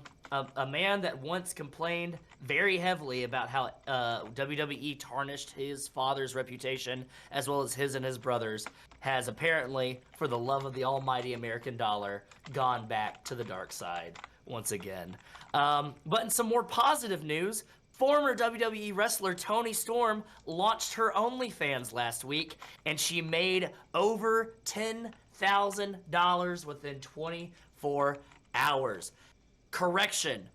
man that once complained very heavily about how WWE tarnished his father's reputation, as well as his and his brothers, has apparently, for the love of the almighty American dollar, gone back to the dark side once again. But in some more positive news, former WWE wrestler Toni Storm launched her OnlyFans last week, and she made over $10,000 within 24 hours. Correction.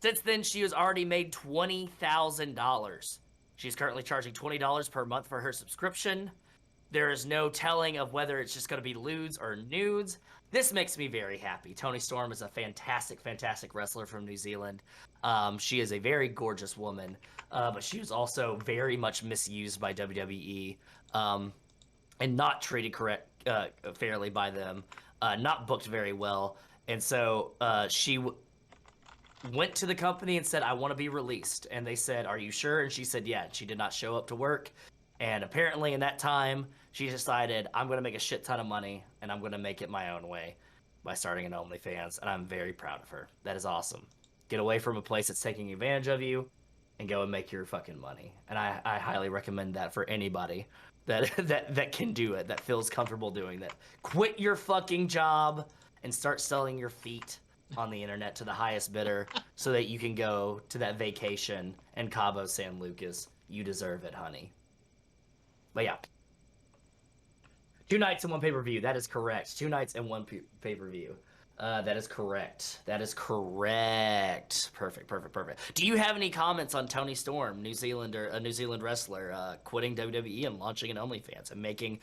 Since then, she has already made $20,000. She's currently charging $20 per month for her subscription. There is no telling of whether it's just going to be lewds or nudes. This makes me very happy. Toni Storm is a fantastic, fantastic wrestler from New Zealand. She is a very gorgeous woman, but she was also very much misused by WWE and not treated fairly by them, not booked very well. And so she went to the company and said, I want to be released. And they said, are you sure? And she said, yeah. She did not show up to work. And apparently in that time, she decided, I'm going to make a shit ton of money, and I'm going to make it my own way by starting an OnlyFans. And I'm very proud of her. That is awesome. Get away from a place that's taking advantage of you and go and make your fucking money. And I highly recommend that for anybody that can do it, that feels comfortable doing that. Quit your fucking job and start selling your feet on the internet to the highest bidder so that you can go to that vacation in Cabo San Lucas. You deserve it, honey. But yeah. 2 nights and 1 pay-per-view. That is correct. 2 nights and 1 pay-per-view. That is correct. That is correct. Perfect. Do you have any comments on Toni Storm, a New Zealand wrestler, quitting WWE and launching an OnlyFans and making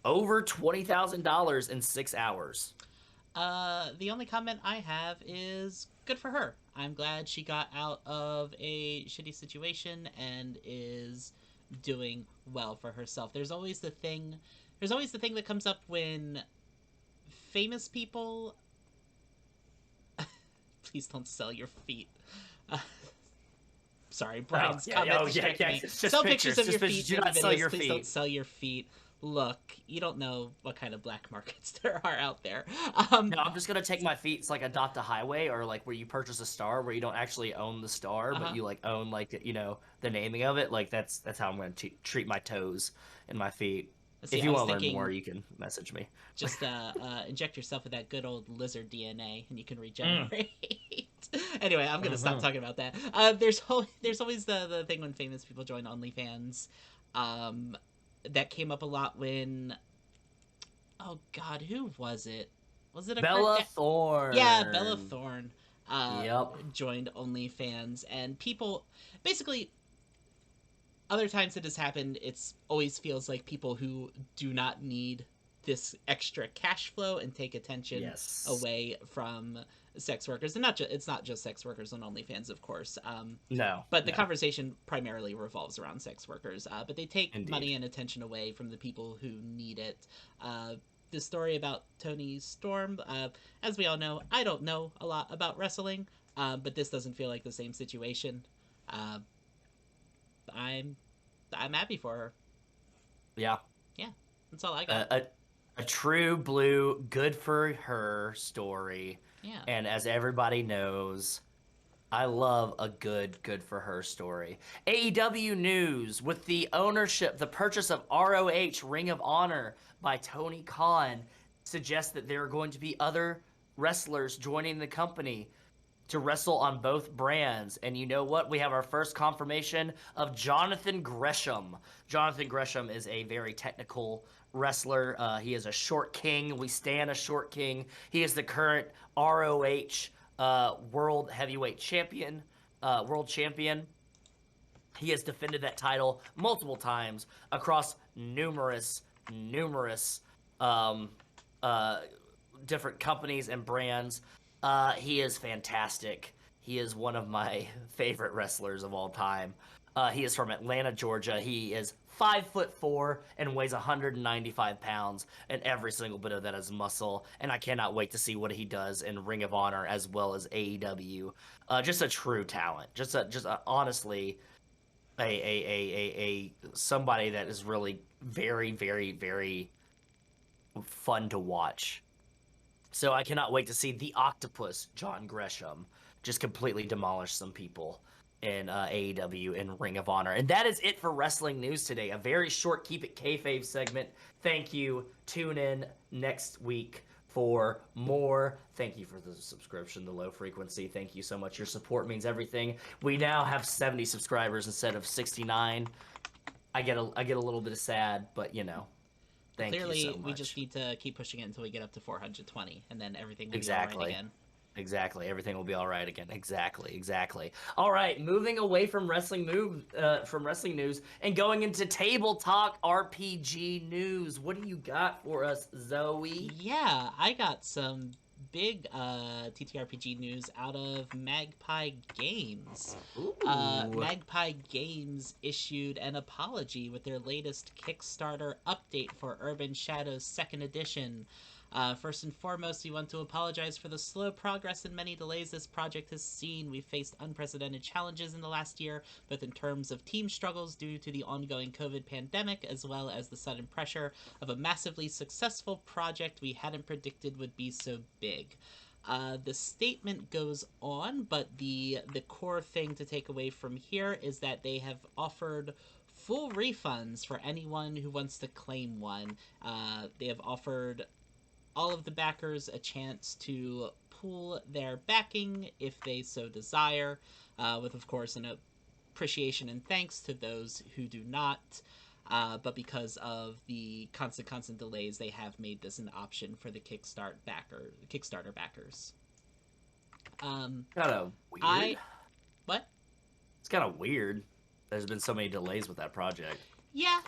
over $20,000 in 6 hours? The only comment I have is good for her. I'm glad she got out of a shitty situation and is doing well for herself. There's always the thing that comes up when famous people please don't sell your feet. Sorry, Brian's comment distracted me. Sell pictures of your feet. Do not sell your feet. Please don't sell your feet. Look, you don't know what kind of black markets there are out there. No, I'm just gonna take my feet. It's like Adopt a Highway, or like where you purchase a star where you don't actually own the star, but you like own like the naming of it. Like that's how I'm gonna treat my toes and my feet. See, if you want to learn more, you can message me. Just inject yourself with that good old lizard DNA, and you can regenerate. Anyway, I'm gonna stop talking about that. There's always the thing when famous people join OnlyFans. That came up a lot when, oh god, who was it? Was it Bella Thorne? Yeah, Bella Thorne. Joined OnlyFans, and people basically. Other times that has happened, it's always feels like people who do not need this extra cash flow and take attention away from sex workers, and it's not just sex workers on OnlyFans, of course. But the conversation primarily revolves around sex workers. But they take money and attention away from the people who need it. The story about Toni Storm, as we all know, I don't know a lot about wrestling, but this doesn't feel like the same situation. I'm happy for her. Yeah, that's all I got. A true blue, good for her story. Yeah. And as everybody knows, I love a good for her story. AEW news with the purchase of ROH Ring of Honor by Tony Khan suggests that there are going to be other wrestlers joining the company to wrestle on both brands. And you know what? We have our first confirmation of Jonathan Gresham. Jonathan Gresham is a very technical wrestler. He is a short king. We stand a short king. He is the current ROH World Heavyweight Champion, World Champion. He has defended that title multiple times across numerous different companies and brands. He is fantastic. He is one of my favorite wrestlers of all time. He is from Atlanta, Georgia. He is 5'4" and weighs 195 pounds, and every single bit of that is muscle. And I cannot wait to see what he does in Ring of Honor as well as AEW. Just a true talent. Honestly, a somebody that is really very, very, very fun to watch. So I cannot wait to see the Octopus John Gresham just completely demolish some people in AEW and Ring of Honor. And that is it for wrestling news today. A very short Keep It Kayfabe segment. Thank you. Tune in next week for more. Thank you for the subscription, the low frequency. Thank you so much. Your support means everything. We now have 70 subscribers instead of 69. I get a little bit of sad, but you know. Thank Clearly, you so much. we just need to keep pushing it until we get up to 420, and then everything will Exactly. be all right again. Exactly. Everything will be all right again. Exactly. All right, moving away from wrestling news and going into table talk RPG news. What do you got for us, Zoe? Yeah, I got some big TTRPG news out of Magpie Games. Magpie Games issued an apology with their latest Kickstarter update for Urban Shadows 2nd Edition. First and foremost, we want to apologize for the slow progress and many delays this project has seen. We've faced unprecedented challenges in the last year, both in terms of team struggles due to the ongoing COVID pandemic, as well as the sudden pressure of a massively successful project we hadn't predicted would be so big. The statement goes on, but the core thing to take away from here is that they have offered full refunds for anyone who wants to claim one. They have offered all of the backers a chance to pool their backing if they so desire, with, of course, an appreciation and thanks to those who do not. But because of the constant delays, they have made this an option for the Kickstarter backers. Kind of weird. What? It's kind of weird. There's been so many delays with that project. Yeah.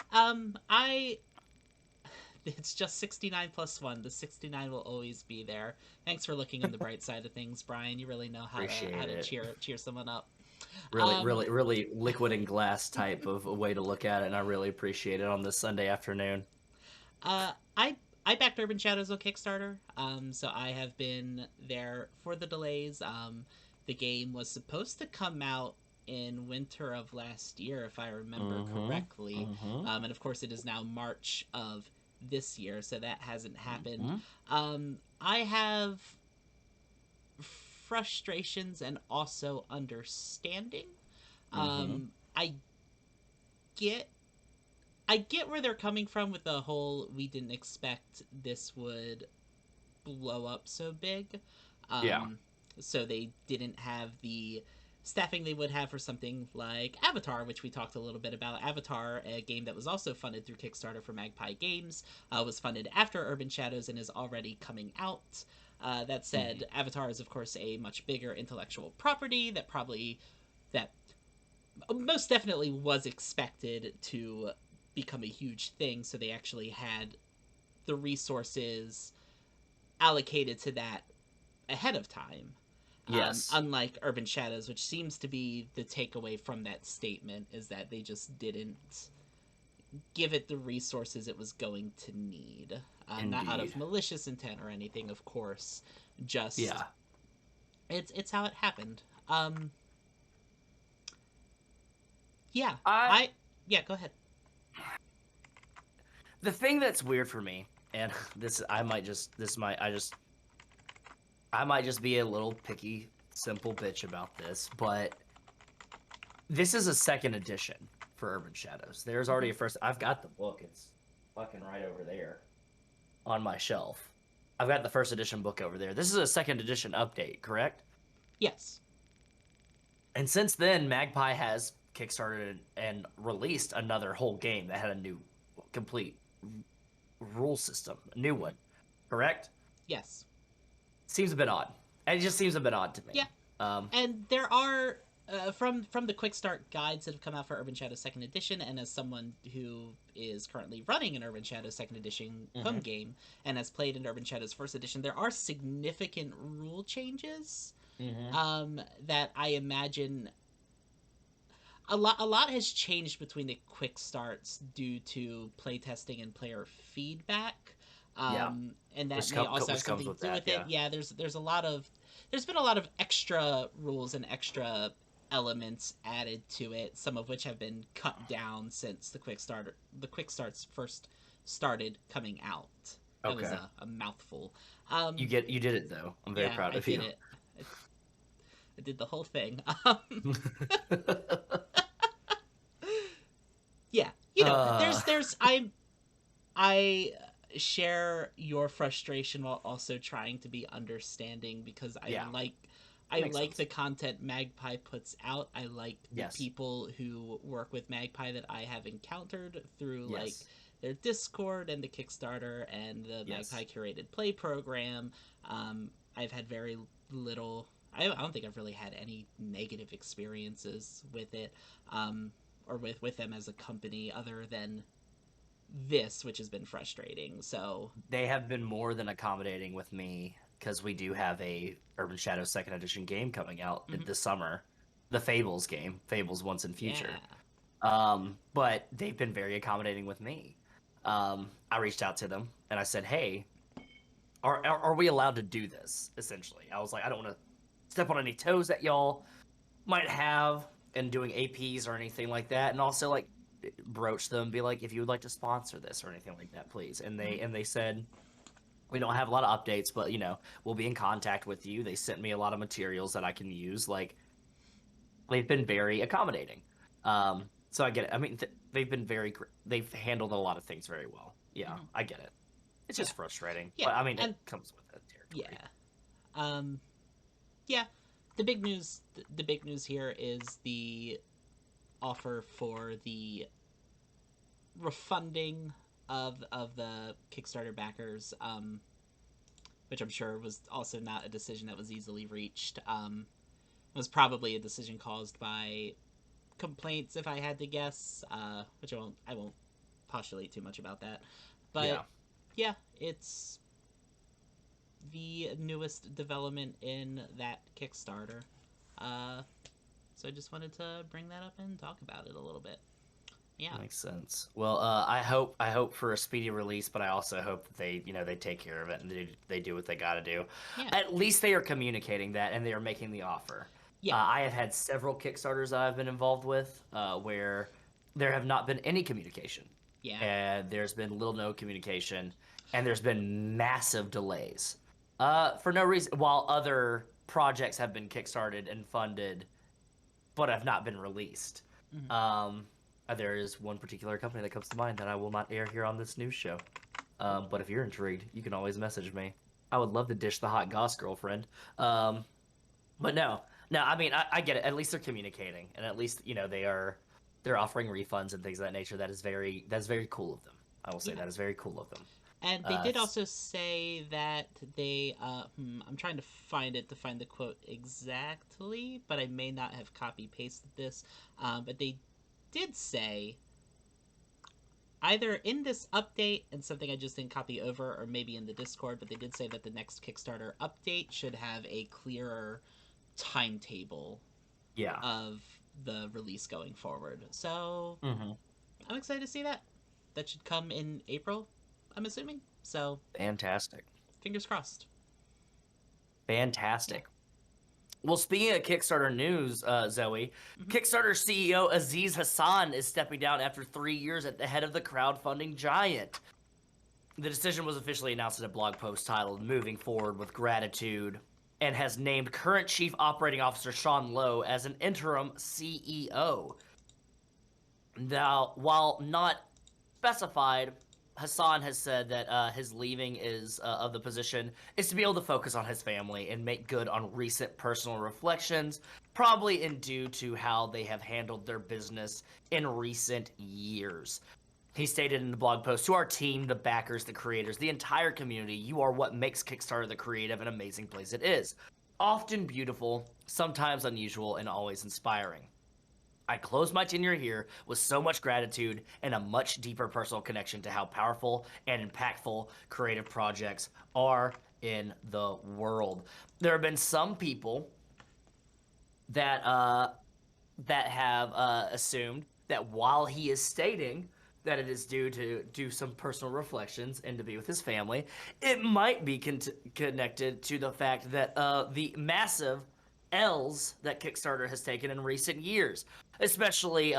It's just 69 plus 1. The 69 will always be there. Thanks for looking on the bright side of things, Brian. You really know how to cheer someone up. Really liquid and glass type of a way to look at it, and I really appreciate it on this Sunday afternoon. I backed Urban Shadows on Kickstarter, so I have been there for the delays. The game was supposed to come out in winter of last year, if I remember correctly. And of course, it is now March of this year, so that hasn't happened. I have frustrations and also understanding. I get where they're coming from with the whole we didn't expect this would blow up so big. So they didn't have the staffing they would have for something like Avatar, which we talked a little bit about. Avatar, a game that was also funded through Kickstarter for Magpie Games, was funded after Urban Shadows and is already coming out. That said, Avatar is, of course, a much bigger intellectual property that most definitely was expected to become a huge thing, so they actually had the resources allocated to that ahead of time. Yes. Unlike Urban Shadows, which seems to be the takeaway from that statement, is that they just didn't give it the resources it was going to need. Not out of malicious intent or anything, of course. Just it's how it happened. Yeah. Go ahead. The thing that's weird for me, and I might just be a little picky, simple bitch about this, but this is a 2nd edition for Urban Shadows. There's already a first. I've got the book. It's fucking right over there on my shelf. I've got the 1st edition book over there. This is a 2nd edition update, correct? Yes. And since then, Magpie has kickstarted and released another whole game that had a new, complete rule system, a new one, correct? Yes. Seems a bit odd. It just seems a bit odd to me. Yeah. And there are from the quick start guides that have come out for Urban Shadow 2nd Edition, and as someone who is currently running an Urban Shadow 2nd Edition home game and has played in Urban Shadows 1st Edition, there are significant rule changes that I imagine a lot has changed between the quick starts due to playtesting and player feedback. And that may also have something to do with it. Yeah, there's been a lot of extra rules and extra elements added to it, some of which have been cut down since the quick starts first started coming out. That was Okay. a mouthful. You did it though. I'm very proud of you. I did it. I did the whole thing. Yeah, I share your frustration while also trying to be understanding, because I like sense. the content Magpie puts out. I like the Yes. people who work with Magpie that I have encountered through Yes. like their Discord and the Kickstarter and the Magpie curated play program. I've had very little. I don't think I've really had any negative experiences with it, or with them as a company, other than this, which has been frustrating. So they have been more than accommodating with me, because we do have a Urban Shadows Second Edition game coming out this summer, the Fables game, Fables Once and Future. But they've been very accommodating with me. I reached out to them and I said, "Hey, are we allowed to do this?" Essentially, I was like, I don't want to step on any toes that y'all might have in doing APs or anything like that, and also like broach them, be like, if you would like to sponsor this or anything like that, please. And they said, we don't have a lot of updates, but we'll be in contact with you. They sent me a lot of materials that I can use. Like, they've been very accommodating. So I get it. I mean, they've been they've handled a lot of things very well. Yeah, I get it. It's just frustrating. Yeah, but I mean, it comes with the territory. Yeah. The big news here is the offer for the refunding of the Kickstarter backers, which I'm sure was also not a decision that was easily reached. It was probably a decision caused by complaints, if I had to guess, which I won't postulate too much about that. But yeah, it's the newest development in that Kickstarter. So I just wanted to bring that up and talk about it a little bit. Yeah, makes sense. Well, I hope for a speedy release, but I also hope that they take care of it and they do what they got to do. Yeah. At least they are communicating that, and they are making the offer. Yeah. I have had several Kickstarters that I've been involved with where there have not been any communication. Yeah. And there's been no communication, and there's been massive delays for no reason, while other projects have been kickstarted and funded but have not been released. There is one particular company that comes to mind that I will not air here on this news show. But if you're intrigued, you can always message me. I would love to dish the hot goss girlfriend. But no, I mean, I get it. At least they're communicating, and at least they're offering refunds and things of that nature. That's very cool of them. I will say that is very cool of them. And they did also say that they, I'm trying to find the quote exactly, but I may not have copy-pasted this. But they did say, either in this update, and something I just didn't copy over, or maybe in the Discord, but they did say that the next Kickstarter update should have a clearer timetable of the release going forward. So, I'm excited to see that. That should come in April, I'm assuming. So fantastic. Fingers crossed. Fantastic. Well, speaking of Kickstarter news, Zoe, Kickstarter CEO Aziz Hassan is stepping down after 3 years at the head of the crowdfunding giant. The decision was officially announced in a blog post titled "Moving Forward with Gratitude," and has named current Chief Operating Officer Sean Lowe as an interim CEO. Now, while not specified, Hassan has said that his leaving of the position is to be able to focus on his family and make good on recent personal reflections, probably in due to how they have handled their business in recent years. He stated in the blog post, "To our team, the backers, the creators, the entire community, you are what makes Kickstarter the creative and amazing place it is. Often beautiful, sometimes unusual, and always inspiring. I close my tenure here with so much gratitude and a much deeper personal connection to how powerful and impactful creative projects are in the world." There have been some people that have assumed that while he is stating that it is due to do some personal reflections and to be with his family, it might be connected to the fact that the massive L's that Kickstarter has taken in recent years, especially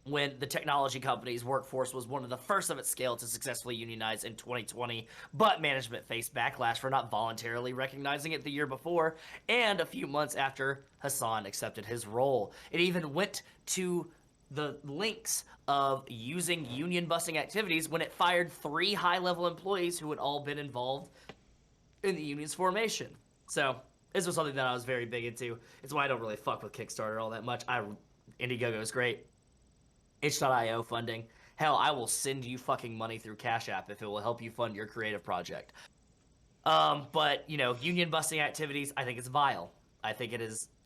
when the technology company's workforce was one of the first of its scale to successfully unionize in 2020, but management faced backlash for not voluntarily recognizing it the year before, and a few months after Hassan accepted his role. It even went to the links of using union-busting activities when it fired 3 high-level employees who had all been involved in the union's formation. So, this was something that I was very big into. It's why I don't really fuck with Kickstarter all that much. Indiegogo is great. Itch.io funding. Hell, I will send you fucking money through Cash App if it will help you fund your creative project. But, you know, union busting activities, I think it's vile. I think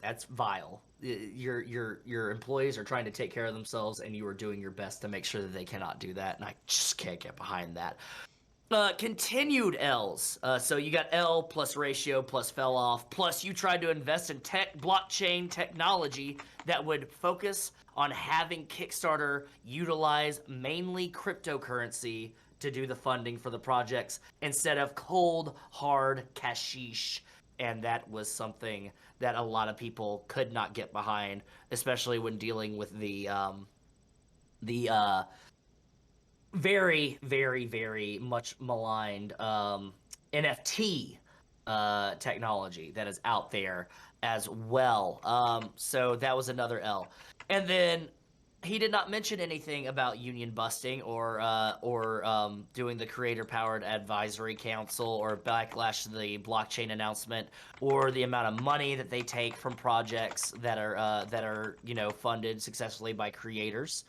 that's vile. Your employees are trying to take care of themselves, and you are doing your best to make sure that they cannot do that, and I just can't get behind that. Continued L's. So you got L plus ratio plus fell off, plus you tried to invest in blockchain technology that would focus on having Kickstarter utilize mainly cryptocurrency to do the funding for the projects instead of cold, hard cashish. And that was something that a lot of people could not get behind, especially when dealing with the very, very, very much maligned NFT technology that is out there as well. So that was another L. And then he did not mention anything about union busting or doing the creator-powered advisory council or backlash to the blockchain announcement or the amount of money that they take from projects that are funded successfully by creators.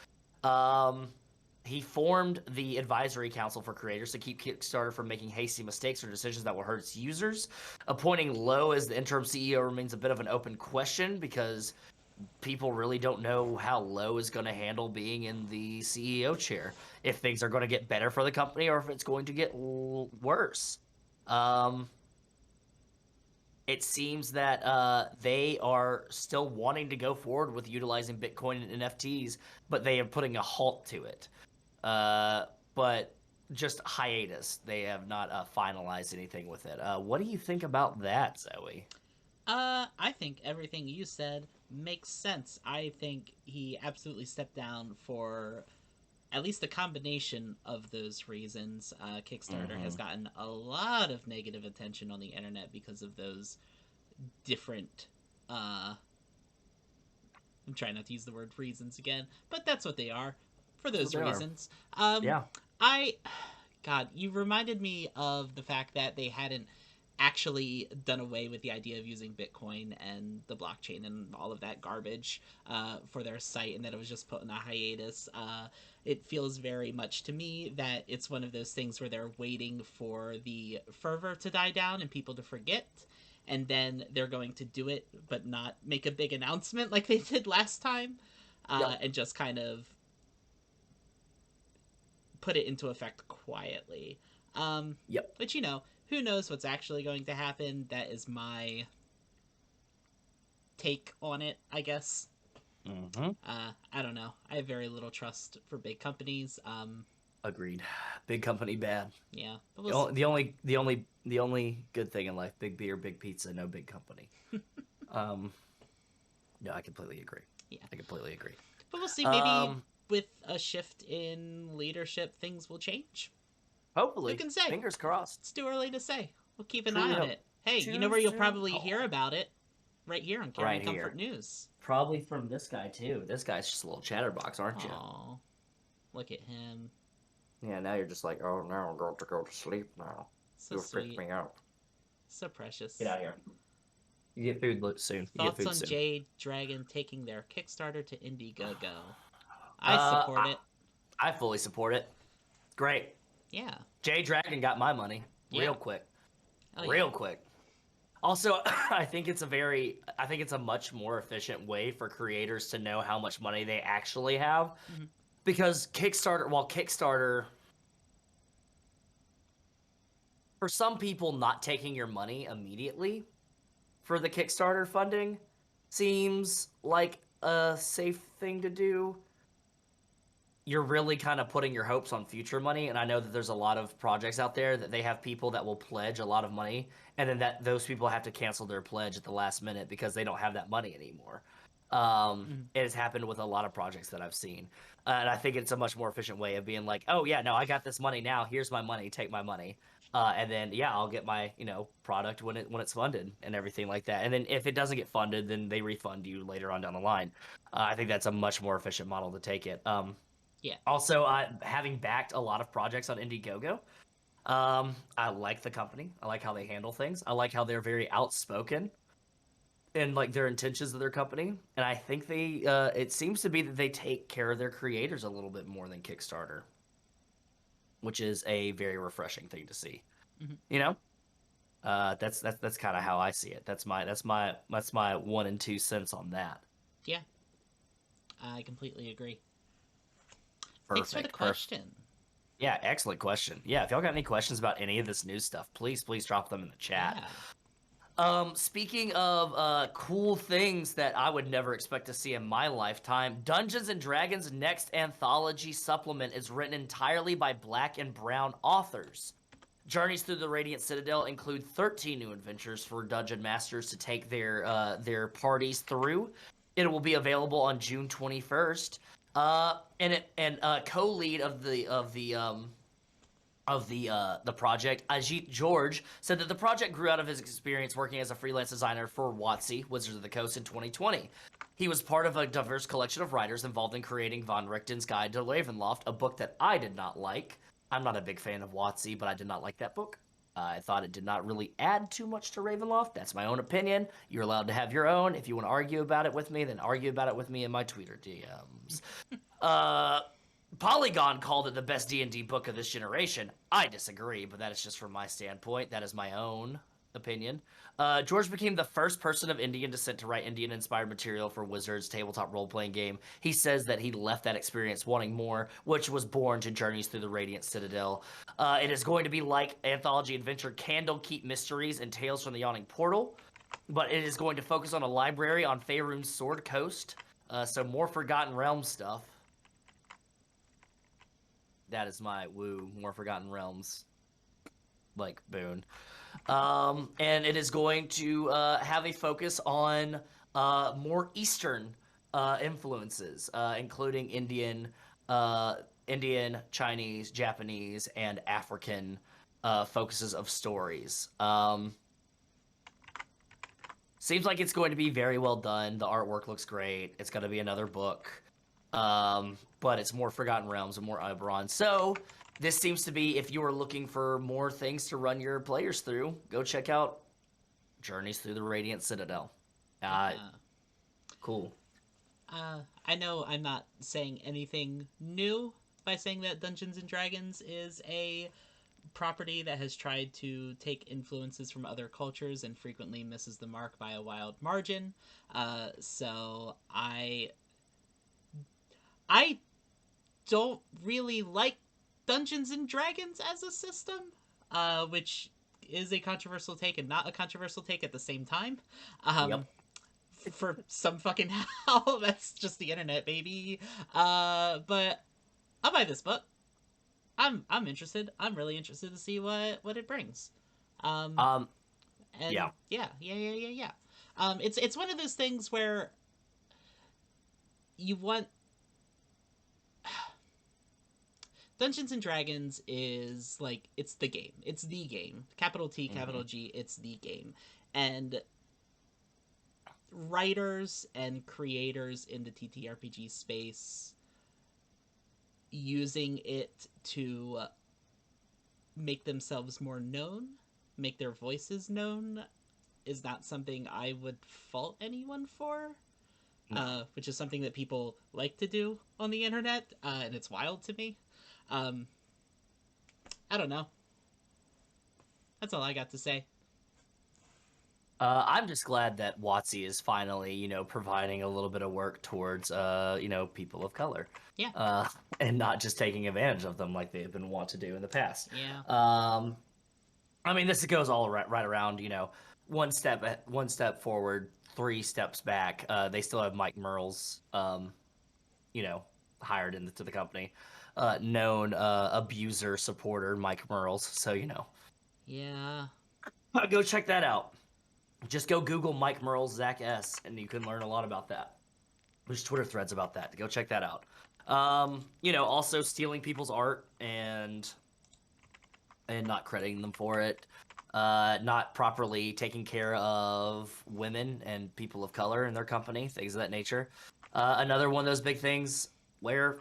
He formed the advisory council for creators to keep Kickstarter from making hasty mistakes or decisions that will hurt its users. Appointing Lowe as the interim CEO remains a bit of an open question because people really don't know how Lowe is going to handle being in the CEO chair. If things are going to get better for the company or if it's going to get worse. It seems that they are still wanting to go forward with utilizing Bitcoin and NFTs, but they are putting a halt to it. But just hiatus. They have not finalized anything with it. What do you think about that, Zoe? I think everything you said makes sense. I think he absolutely stepped down for at least a combination of those reasons. Kickstarter has gotten a lot of negative attention on the internet because of those different, I'm trying not to use the word reasons again, but that's what they are. For those reasons. Yeah. God, you reminded me of the fact that they hadn't actually done away with the idea of using Bitcoin and the blockchain and all of that garbage for their site, and that it was just put in a hiatus. It feels very much to me that it's one of those things where they're waiting for the fervor to die down and people to forget, and then they're going to do it but not make a big announcement like they did last time, and just kind of put it into effect quietly. But who knows what's actually going to happen. That is my take on it, I guess. I don't know. I have very little trust for big companies. Agreed. Big company bad. Yeah. But the only good thing in life: big beer, big pizza, no big company. No, I completely agree. Yeah, I completely agree. But we'll see. Maybe with a shift in leadership, things will change. Hopefully. Who can say? Fingers crossed. It's too early to say. We'll keep an eye on it. Hey, you know where you'll probably hear about it? Right here on Carrion Comfort News. Probably from this guy, too. This guy's just a little chatterbox, aren't you? Aw. Look at him. Yeah, now you're just like, oh, now I'm going to go to sleep now. So You'll sweet. freak me out. So precious. Get out of here. You get food soon. Thoughts on Jade Dragon taking their Kickstarter to Indiegogo? I support it. I fully support it. Great. Yeah. Jade Dragon got my money real quick. Real quick. Also, I think it's a much more efficient way for creators to know how much money they actually have. Mm-hmm. Because Kickstarter, for some people, not taking your money immediately for the Kickstarter funding seems like a safe thing to do. You're really kind of putting your hopes on future money, and I know that there's a lot of projects out there that they have people that will pledge a lot of money, and then those people have to cancel their pledge at the last minute because they don't have that money anymore. It has happened with a lot of projects that I've seen. And I think it's a much more efficient way of being like, oh, yeah, no, I got this money now. Here's my money. Take my money. And then, yeah, I'll get my, product when it's funded and everything like that. And then if it doesn't get funded, then they refund you later on down the line. I think that's a much more efficient model to take it. Yeah. Also, having backed a lot of projects on Indiegogo, I like the company. I like how they handle things. I like how they're very outspoken in like their intentions of their company. And I think it seems to be that they take care of their creators a little bit more than Kickstarter, which is a very refreshing thing to see. Mm-hmm. That's kind of how I see it. That's my 1 and 2 cents on that. Yeah, I completely agree. Perfect. Thanks for the question. Yeah, excellent question. Yeah, if y'all got any questions about any of this news stuff, please drop them in the chat. Yeah. Speaking of cool things that I would never expect to see in my lifetime, Dungeons & Dragons' next anthology supplement is written entirely by Black and Brown authors. Journeys Through the Radiant Citadel include 13 new adventures for Dungeon Masters to take their parties through. It will be available on June 21st. And co-lead of the project, Ajit George, said that the project grew out of his experience working as a freelance designer for WotC, Wizards of the Coast, in 2020. He was part of a diverse collection of writers involved in creating Von Richten's Guide to Ravenloft, a book that I did not like. I'm not a big fan of WotC, but I did not like that book. I thought it did not really add too much to Ravenloft. That's my own opinion. You're allowed to have your own. If you want to argue about it with me, then argue about it with me in my Twitter DMs. Polygon called it the best D&D book of this generation. I disagree, but that is just from my standpoint. That is my own opinion. George became the first person of Indian descent to write Indian-inspired material for Wizards' tabletop role-playing game. He says that he left that experience wanting more, which was born to Journeys Through the Radiant Citadel. It is going to be like anthology adventure Candlekeep Mysteries and Tales from the Yawning Portal, but it is going to focus on a library on Faerun's Sword Coast, so more Forgotten Realms stuff. That is my more Forgotten Realms, like, boon. And it is going to have a focus on more Eastern influences, including Indian, Chinese, Japanese, and African focuses of stories. Seems like it's going to be very well done. The artwork looks great. It's going to be another book. But it's more Forgotten Realms and more Obi-Wan. So this seems to be, if you are looking for more things to run your players through, go check out Journeys Through the Radiant Citadel. Cool. I know I'm not saying anything new by saying that Dungeons & Dragons is a property that has tried to take influences from other cultures and frequently misses the mark by a wild margin. So I don't really like Dungeons and Dragons as a system, which is a controversial take and not a controversial take at the same time. Yep. For some fucking hell, that's just the internet, baby. But I'll buy this book. I'm interested. I'm really interested to see what it brings. And yeah. It's one of those things where you want. Dungeons and Dragons is like, it's the game. It's the game. Capital T, capital G, it's the game. And writers and creators in the TTRPG space using it to make themselves more known, make their voices known, is not something I would fault anyone for. Which is something that people like to do on the internet, and it's wild to me. I don't know. That's all I got to say. I'm just glad that WotC is finally, providing a little bit of work towards, people of color. Yeah. And not just taking advantage of them like they've been wont to do in the past. Yeah. I mean, this goes all right around, one step forward, 3 steps back. They still have Mike Merles, hired into the company. Known abuser supporter Mike Merles, so Yeah. Go check that out. Just go Google Mike Merles Zach S, and you can learn a lot about that. There's Twitter threads about that. Go check that out. Also stealing people's art and not crediting them for it. Not properly taking care of women and people of color in their company, things of that nature. Another one of those big things where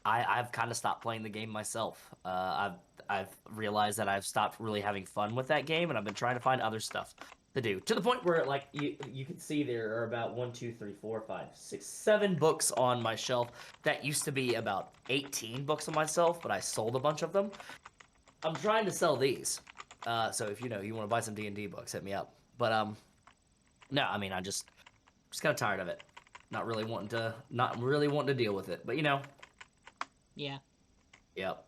I've kind of stopped playing the game myself. I've realized that I've stopped really having fun with that game, and I've been trying to find other stuff to do. To the point where, like, you can see there are about 1, 2, 3, 4, 5, 6, 7 books on my shelf. That used to be about 18 books on my shelf, but I sold a bunch of them. I'm trying to sell these. So if you want to buy some D&D books, hit me up. But no, I mean, just kind of tired of it. Not really wanting to deal with it. But Yeah. Yep.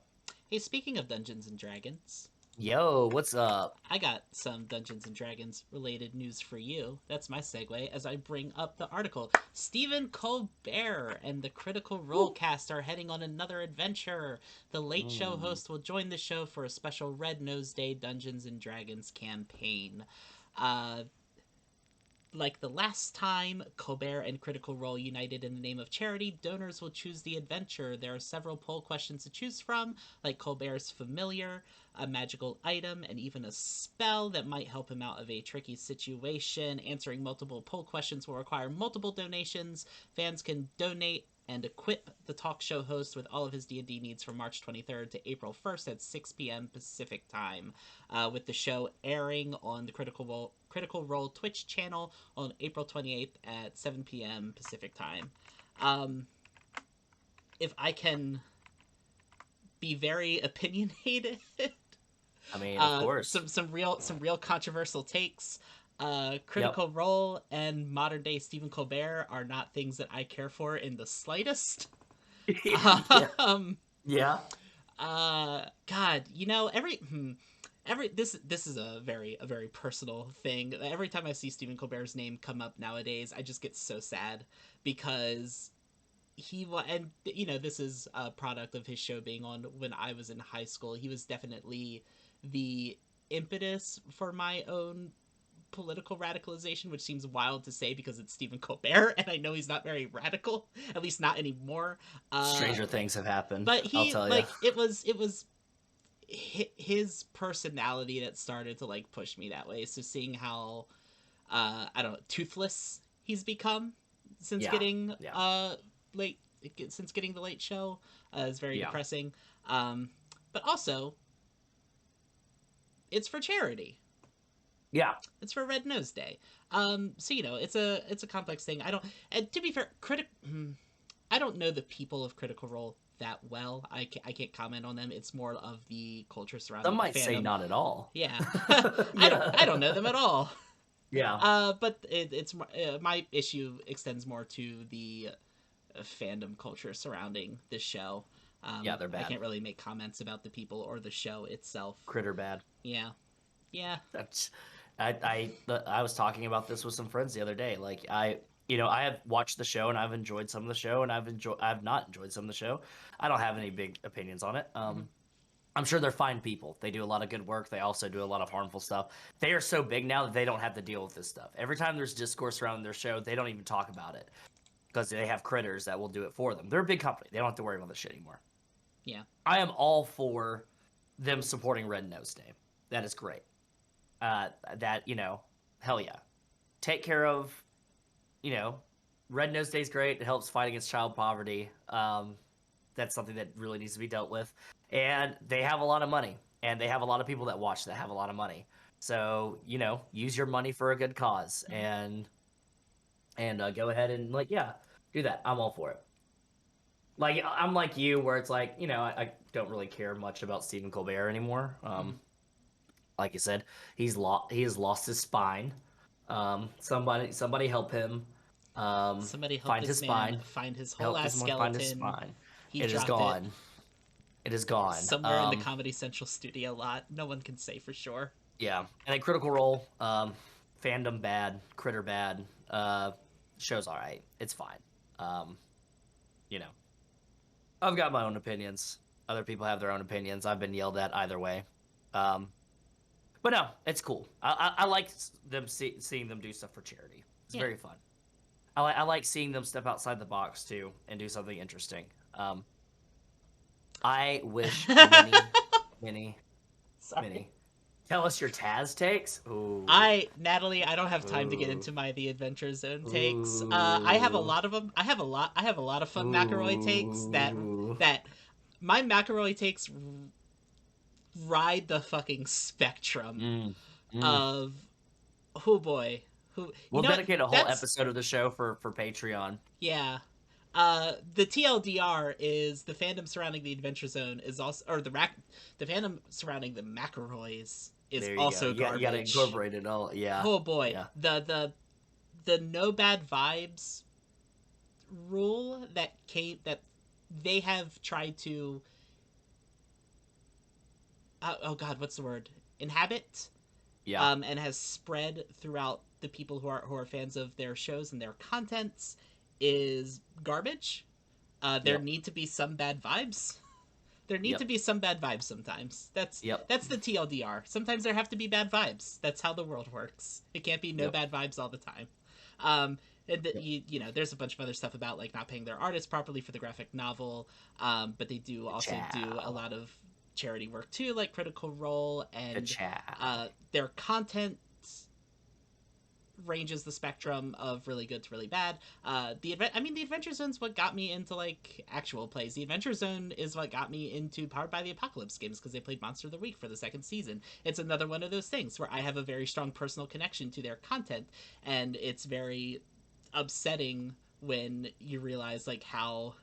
Hey, speaking of Dungeons and Dragons. Yo, what's up? I got some Dungeons and Dragons related news for you. That's my segue as I bring up the article. Stephen Colbert and the Critical Role cast are heading on another adventure. The Late Show host will join the show for a special Red Nose Day Dungeons and Dragons campaign. Like the last time Colbert and Critical Role united in the name of charity, donors will choose the adventure. There are several poll questions to choose from, like Colbert's familiar, a magical item, and even a spell that might help him out of a tricky situation. Answering multiple poll questions will require multiple donations. Fans can donate and equip the talk show host with all of his D&D needs from March 23rd to April 1st at 6 p.m. Pacific time, with the show airing on the Critical Role Twitch channel on April 28th at 7 p.m. Pacific time. If I can be very opinionated, I mean, of course, some real controversial takes. Critical Role and modern day Stephen Colbert are not things that I care for in the slightest. Yeah. God, this is a very personal thing. Every time I see Stephen Colbert's name come up nowadays, I just get so sad because this is a product of his show being on when I was in high school. He was definitely the impetus for my own political radicalization, which seems wild to say because it's Stephen Colbert, and I know he's not very radical, at least not anymore. Stranger things have happened. But I'll tell you. it was his personality that started to push me that way. So seeing how toothless he's become since getting the Late Show is very depressing. But also, it's for charity. Yeah, it's for Red Nose Day. So it's a complex thing. And to be fair, I don't know the people of Critical Role that well. I can't comment on them. It's more of the culture surrounding. Some might the fandom. say not at all. Yeah, I don't know them at all. Yeah. But it's my issue extends more to the fandom culture surrounding this show. Yeah, they're bad. I can't really make comments about the people or the show itself. Critter bad. Yeah. That's. I was talking about this with some friends the other day. Like I have watched the show and I've enjoyed some of the show and I've not enjoyed some of the show. I don't have any big opinions on it. I'm sure they're fine people. They do a lot of good work. They also do a lot of harmful stuff. They are so big now that they don't have to deal with this stuff. Every time there's discourse around their show, they don't even talk about it because they have critters that will do it for them. They're a big company. They don't have to worry about this shit anymore. Yeah. I am all for them supporting Red Nose Day. That is great. Hell yeah. Take care of, Red Nose Day is great. It helps fight against child poverty. That's something that really needs to be dealt with. And they have a lot of money. And they have a lot of people that watch that have a lot of money. So, use your money for a good cause. And go ahead and, do that. I'm all for it. Like, I'm like you, where it's like, I don't really care much about Stephen Colbert anymore. Like you said, he has lost his spine. Somebody help him. Somebody help find his spine. Find his whole ass skeleton. Find his spine. It is gone. It is gone. Somewhere in the Comedy Central studio lot. No one can say for sure. Yeah, and then Critical Role, fandom bad, critter bad. Show's all right. It's fine. I've got my own opinions. Other people have their own opinions. I've been yelled at either way. But no, it's cool. I like them seeing them do stuff for charity. It's very fun. I like seeing them step outside the box too and do something interesting. I wish many. Sorry. Tell us your Taz takes. Ooh. Natalie, I don't have time to get into my The Adventure Zone takes. I have a lot of them. I have a lot of fun McElroy takes that my McElroy takes ride the fucking spectrum of oh boy. We'll dedicate a whole episode of the show for Patreon. Yeah. The TLDR is the fandom surrounding the Adventure Zone is also, or the fandom surrounding the McElroys is also garbage. You gotta incorporate it all. Yeah. Oh boy, yeah. the no bad vibes rule that they have tried to. Oh God, what's the word? Inhabit. Yeah. And has spread throughout the people who are fans of their shows and their contents is garbage. There need to be some bad vibes. There need to be some bad vibes sometimes. That's the TLDR. Sometimes there have to be bad vibes. That's how the world works. It can't be no bad vibes all the time. You know, there's a bunch of other stuff about like not paying their artists properly for the graphic novel, but they do also do a lot of charity work too, like Critical Role, and their content ranges the spectrum of really good to really bad. The Adventure Zone's what got me into like actual plays. The Adventure Zone is what got me into Powered by the Apocalypse games because they played Monster of the Week for the second season. It's another one of those things where I have a very strong personal connection to their content, and it's very upsetting when you realize like how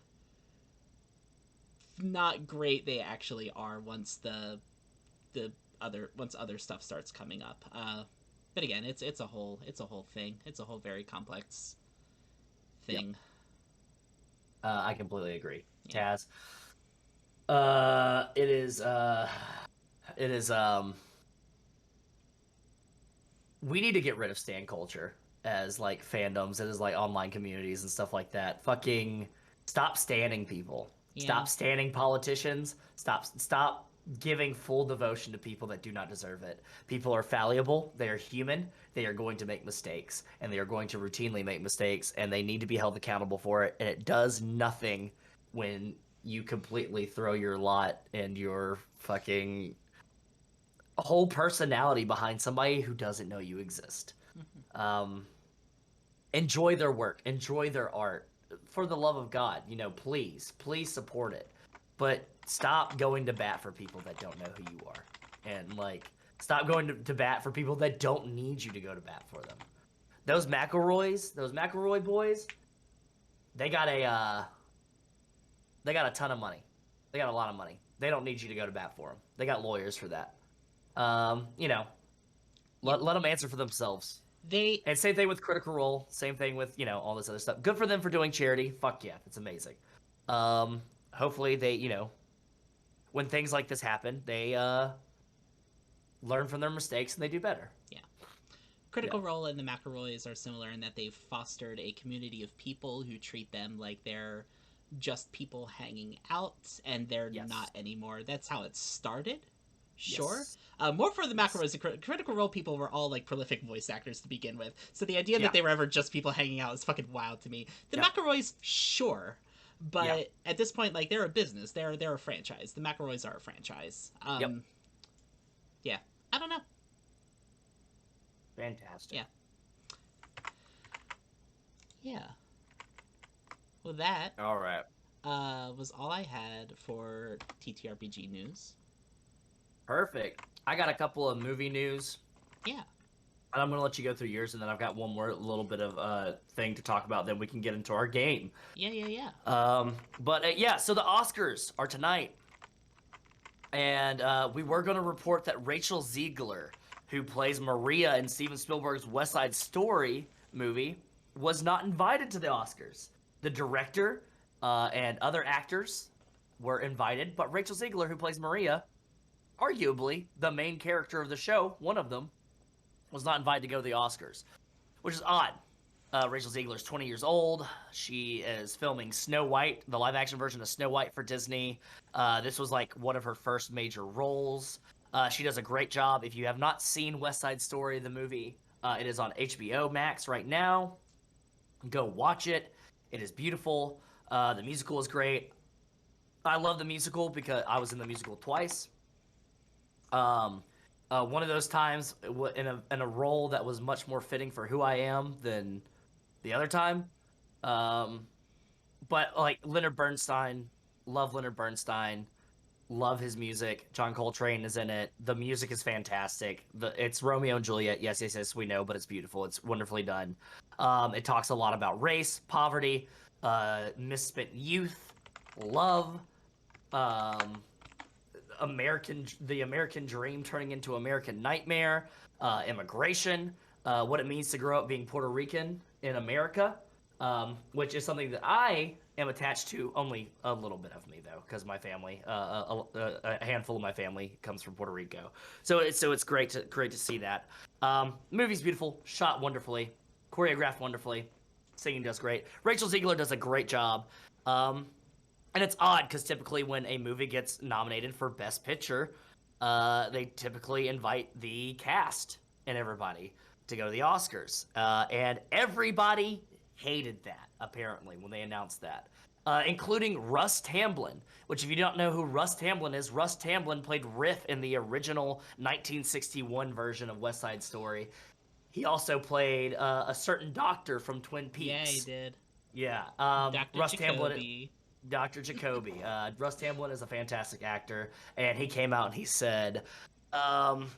not great they actually are once other stuff starts coming up. But again, it's a whole thing. It's a whole very complex thing. Yep. I completely agree, Taz. It is we need to get rid of stan culture as like fandoms, as like online communities and stuff like that. Fucking stop standing people. Yeah. Stop standing politicians. Stop giving full devotion to people that do not deserve it. People are fallible. They are human. They are going to make mistakes, and they are going to routinely make mistakes, and they need to be held accountable for it. And it does nothing when you completely throw your lot and your fucking whole personality behind somebody who doesn't know you exist. Mm-hmm. Enjoy their work. Enjoy their art. For the love of God, you know, please support it. But stop going to bat for people that don't know who you are. And, like, stop going to bat for people that don't need you to go to bat for them. Those McElroy boys, they got a ton of money. They got a lot of money. They don't need you to go to bat for them. They got lawyers for that. You know, let them answer for themselves. And same thing with Critical Role. Same thing with, you know, all this other stuff. Good for them for doing charity. Fuck yeah, it's amazing. Hopefully they, you know, when things like this happen, they learn from their mistakes and they do better. Yeah. Critical Role and the McElroys are similar in that they've fostered a community of people who treat them like they're just people hanging out, and they're not anymore. That's how it started. Sure. Yes. More for the McElroys. The Critical Role people were all like prolific voice actors to begin with, so the idea that they were ever just people hanging out is fucking wild to me. The McElroys, sure, but at this point, like, they're a business. They're a franchise. The McElroys are a franchise. Yeah, I don't know. Fantastic. Yeah. Well, that all right was all I had for TTRPG news. Perfect. I got a couple of movie news. Yeah. And I'm going to let you go through yours, and then I've got one more little bit of thing to talk about. Then we can get into our game. Yeah. So the Oscars are tonight. And we were going to report that Rachel Ziegler, who plays Maria in Steven Spielberg's West Side Story movie, was not invited to the Oscars. The director and other actors were invited, but Rachel Ziegler, who plays Maria, arguably the main character of the show, one of them, was not invited to go to the Oscars, which is odd. Rachel Ziegler's 20 years old. She is filming Snow White, the live-action version of Snow White for Disney. This was like one of her first major roles. She does a great job. If you have not seen West Side Story, the movie, it is on HBO Max right now. Go watch it. It is beautiful. The musical is great. I love the musical because I was in the musical twice. One of those times in a role that was much more fitting for who I am than the other time. But like Leonard Bernstein, love Leonard Bernstein, love his music. John Coltrane is in it. The music is fantastic. It's Romeo and Juliet. Yes, yes, yes, we know, but it's beautiful. It's wonderfully done. It talks a lot about race, poverty, misspent youth, love, um, the American dream turning into American nightmare, immigration, what it means to grow up being Puerto Rican in America, which is something that I am attached to. Only a little bit of me though, because my family, a handful of my family comes from Puerto Rico. So it's great to see that. Movie's beautiful, shot wonderfully, choreographed wonderfully, singing does great. Rachel Ziegler does a great job. And it's odd because typically when a movie gets nominated for Best Picture, they typically invite the cast and everybody to go to the Oscars. And everybody hated that, apparently, when they announced that. Including Russ Tamblyn, which if you don't know who Russ Tamblyn is, Russ Tamblyn played Riff in the original 1961 version of West Side Story. He also played a certain doctor from Twin Peaks. Yeah, he did. Yeah. Dr. Russ Jacoby. Tamblyn. Dr. Jacoby. Russ Tamblyn is a fantastic actor, and he came out and he said,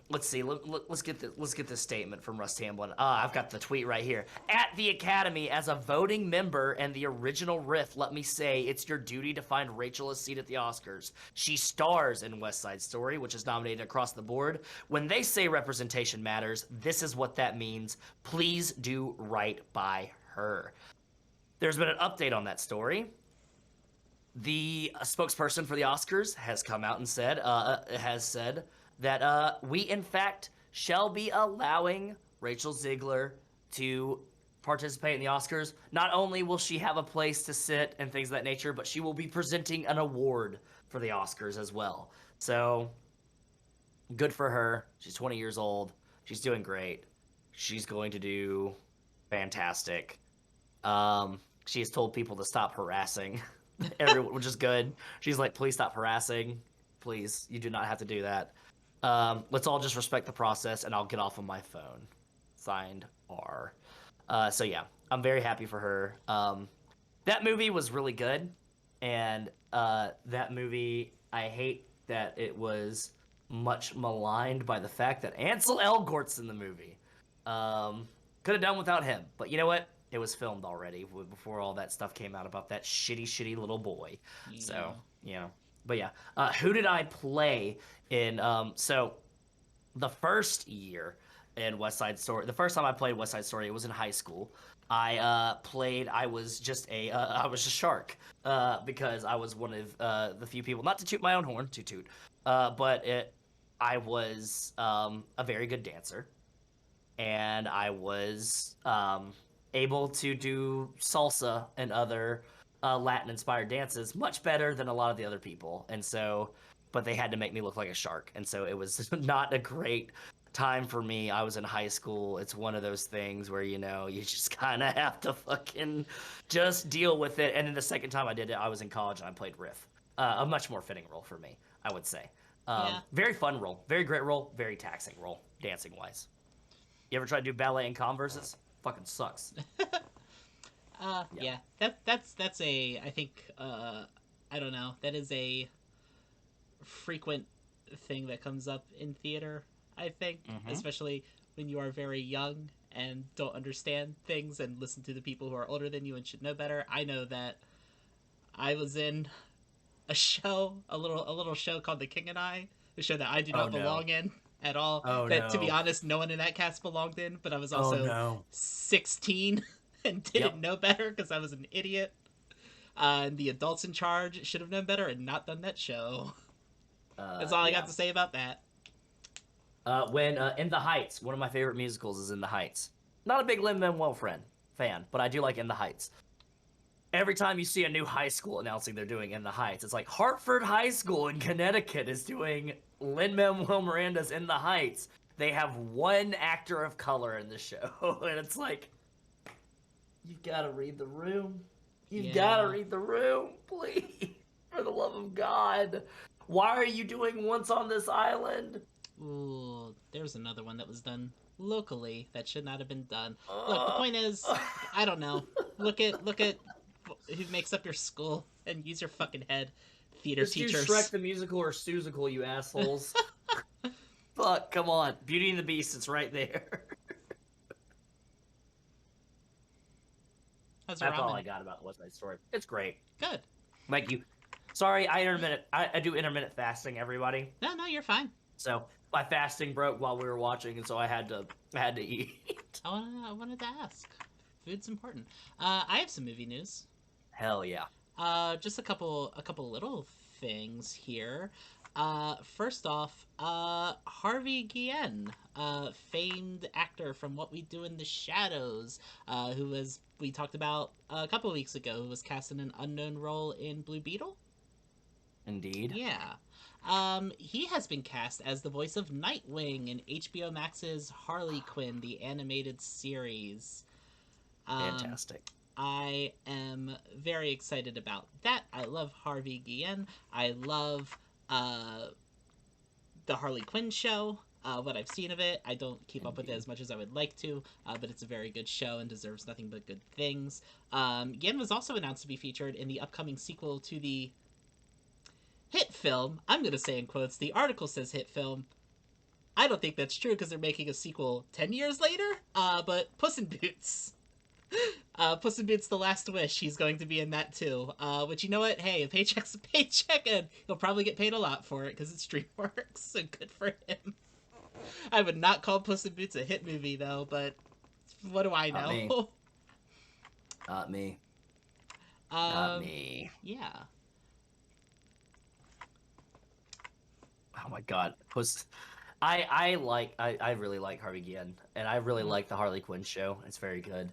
let's see, let's get this statement from Russ Tamblyn. I've got the tweet right here. At the Academy, as a voting member and the original Riff, let me say it's your duty to find Rachel a seat at the Oscars. She stars in West Side Story, which is nominated across the board. When they say representation matters, this is what that means. Please do right by her. There's been an update on that story. The spokesperson for the Oscars has come out and said that we in fact shall be allowing Rachel Ziegler to participate in the Oscars. Not only will she have a place to sit and things of that nature, but she will be presenting an award for the Oscars as well. So good for her. She's 20 years old. She's doing great. She's going to do fantastic. She has told people to stop harassing everyone, which is good. She's like, please stop harassing. Please, you do not have to do that. Let's all just respect the process, and I'll get off of my phone. Signed, R. So yeah, I'm very happy for her. That movie was really good, and that movie, I hate that it was much maligned by the fact that Ansel Elgort's in the movie. Could have done without him, but you know what? It was filmed already before all that stuff came out about that shitty little boy. Yeah. So, you know. But yeah. Who did I play in... So, the first year in West Side Story... The first time I played West Side Story, it was in high school. I was just a shark. Because I was one of the few people... Not to toot my own horn, toot. But I was a very good dancer. And I was... able to do salsa and other Latin-inspired dances much better than a lot of the other people. And so, but they had to make me look like a shark. And so it was not a great time for me. I was in high school. It's one of those things where, you know, you just kind of have to fucking just deal with it. And then the second time I did it, I was in college and I played Riff. A much more fitting role for me, I would say. Very fun role. Very great role. Very taxing role, dancing-wise. You ever try to do ballet and Converses? Fucking sucks. Yeah. That's a, I think, I don't know, that is a frequent thing that comes up in theater, I think, especially when you are very young and don't understand things and listen to the people who are older than you and should know better. I know that I was in a show, a little show called The King and I, a show that I do not belong in at all. To be honest, no one in that cast belonged in, but I was also 16 and didn't know better because I was an idiot. And the adults in charge should have known better and not done that show. That's all I got to say about that. When In the Heights, one of my favorite musicals is In the Heights. Not a big Lin-Manuel fan, but I do like In the Heights. Every time you see a new high school announcing they're doing In the Heights, it's like Hartford High School in Connecticut is doing Lin-Manuel Miranda's In the Heights. They have one actor of color in the show, and it's like, You've got to read the room. You've Yeah. got to read the room, please. For the love of God. Why are you doing Once on This Island? Ooh, there's another one that was done locally that should not have been done. Look, the point is, I don't know. Look at who makes up your school and use your fucking head, theater teachers. Just do Shrek the Musical or Seussical, you assholes. Fuck, come on. Beauty and the Beast, it's right there. How's your That's all ramen? I got about West Side Story. It's great. Good. Thank you. Sorry, I do intermittent fasting, everybody. No, you're fine. So my fasting broke while we were watching, and so I had to eat. I wanted to ask. Food's important. I have some movie news. Hell yeah. Just a couple little things here. First off, Harvey Guillen, famed actor from What We Do in the Shadows, we talked about a couple of weeks ago, who was cast in an unknown role in Blue Beetle. Indeed. Yeah. He has been cast as the voice of Nightwing in HBO Max's Harley Quinn, the animated series. Fantastic. I am very excited about that. I love Harvey Guillen. I love the Harley Quinn show. What I've seen of it, I don't keep up with it as much as I would like to, but it's a very good show and deserves nothing but good things. Guillen was also announced to be featured in the upcoming sequel to the hit film. I'm going to say in quotes, the article says hit film. I don't think that's true because they're making a sequel 10 years later, but Puss in Boots. Puss in Boots: The Last Wish, he's going to be in that too. Which, you know what? Hey, a paycheck's a paycheck, and he'll probably get paid a lot for it because it's DreamWorks, so good for him. I would not call Puss in Boots a hit movie, though, but what do I know? Not me. Not me. Yeah. Oh my god. I really like Harvey Guillen, and I really like the Harley Quinn show. It's very good.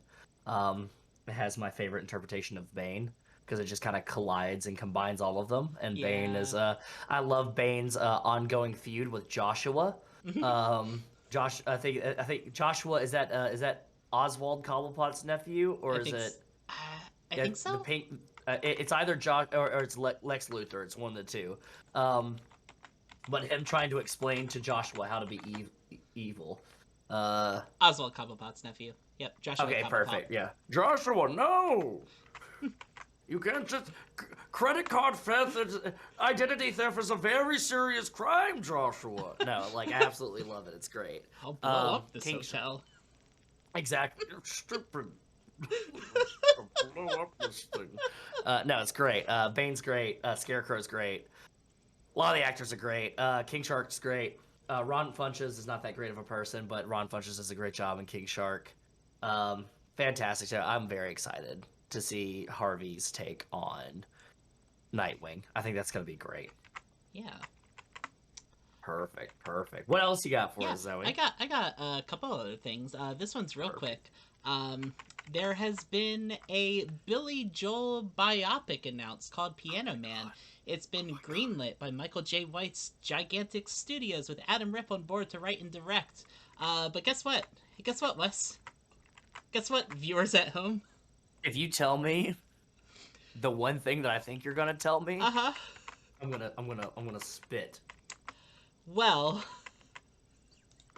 It has my favorite interpretation of Bane, because it just kind of collides and combines all of them. And Bane is I love Bane's ongoing feud with Joshua. I think Joshua is that Oswald Cobblepot's nephew, or is it? I think so. It's either Josh or it's Lex Luthor. It's one of the two. But him trying to explain to Joshua how to be evil. Oswald Cobblepot's nephew. Yep, Joshua. Okay, Cobblepot. perfect. Yeah, Joshua, no. You can't just credit card theft. Identity theft is a very serious crime, Joshua. No, like I absolutely love it. It's great. I'll blow up this hotel. Exactly. You're stupid. Blow up this thing. No, it's great. Bane's great. Scarecrow's great. A lot of the actors are great. King Shark's great. Ron Funches is not that great of a person, but Ron Funches does a great job in King Shark. Fantastic show. I'm very excited to see Harvey's take on Nightwing. I think that's going to be great. Yeah. Perfect. What else you got for us, Zoe? I got a couple other things. This one's real quick. There has been a Billy Joel biopic announced called Piano Man. It's been greenlit by Michael J. White's Gigantic Studios with Adam Ripp on board to write and direct. But guess what? Guess what, Wes? Guess what, viewers at home? If you tell me the one thing that I think you're gonna tell me, I'm gonna spit. Well,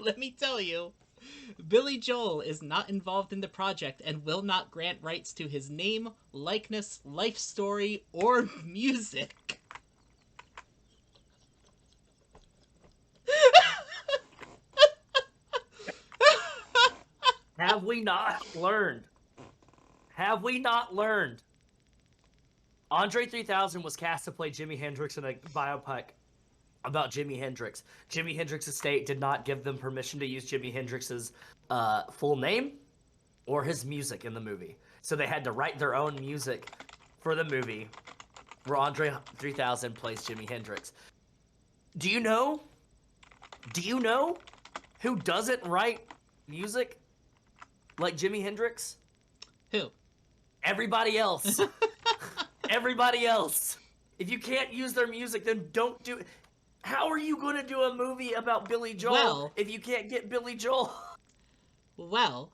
let me tell you, Billy Joel is not involved in the project and will not grant rights to his name, likeness, life story, or music. Have we not learned? Have we not learned? Andre 3000 was cast to play Jimi Hendrix in a biopic about Jimi Hendrix. Jimi Hendrix's estate did not give them permission to use Jimi Hendrix's full name or his music in the movie. So they had to write their own music for the movie where Andre 3000 plays Jimi Hendrix. Do you know who doesn't write music like Jimi Hendrix? Who? Everybody else. Everybody else. If you can't use their music, then don't do it. How are you going to do a movie about Billy Joel if you can't get Billy Joel? Well,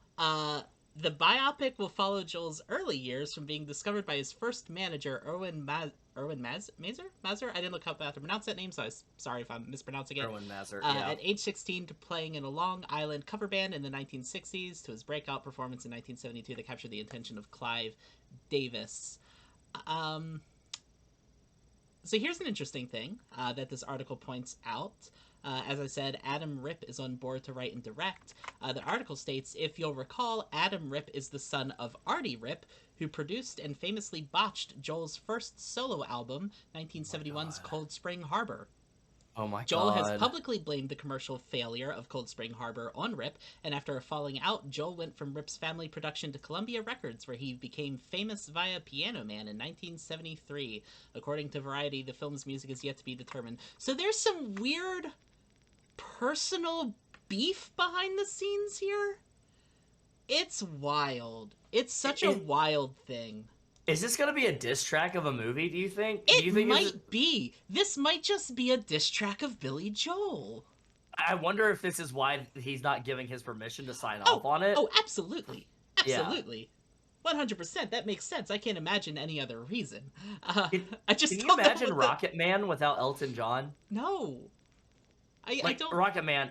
The biopic will follow Joel's early years from being discovered by his first manager, Mazer? I didn't look up how to pronounce that name, so I'm sorry if I'm mispronouncing it. Erwin Mazer, yeah. At age 16 to playing in a Long Island cover band in the 1960s to his breakout performance in 1972 that captured the attention of Clive Davis. So here's an interesting thing that this article points out. As I said, Adam Ripp is on board to write and direct. The article states, if you'll recall, Adam Ripp is the son of Artie Ripp, who produced and famously botched Joel's first solo album, 1971's Cold Spring Harbor. Oh my god. Joel has publicly blamed the commercial failure of Cold Spring Harbor on Ripp, and after a falling out, Joel went from Ripp's family production to Columbia Records, where he became famous via Piano Man in 1973. According to Variety, the film's music is yet to be determined. So there's some weird personal beef behind the scenes here. It's wild. It's such a wild thing. Is this going to be a diss track of a movie, do you think? It might be. This might just be a diss track of Billy Joel. I wonder if this is why he's not giving his permission to sign off on it. Oh, absolutely. Absolutely. Yeah. 100%. That makes sense. I can't imagine any other reason. Can you imagine Rocket Man without Elton John? No. I don't... Rocket Man...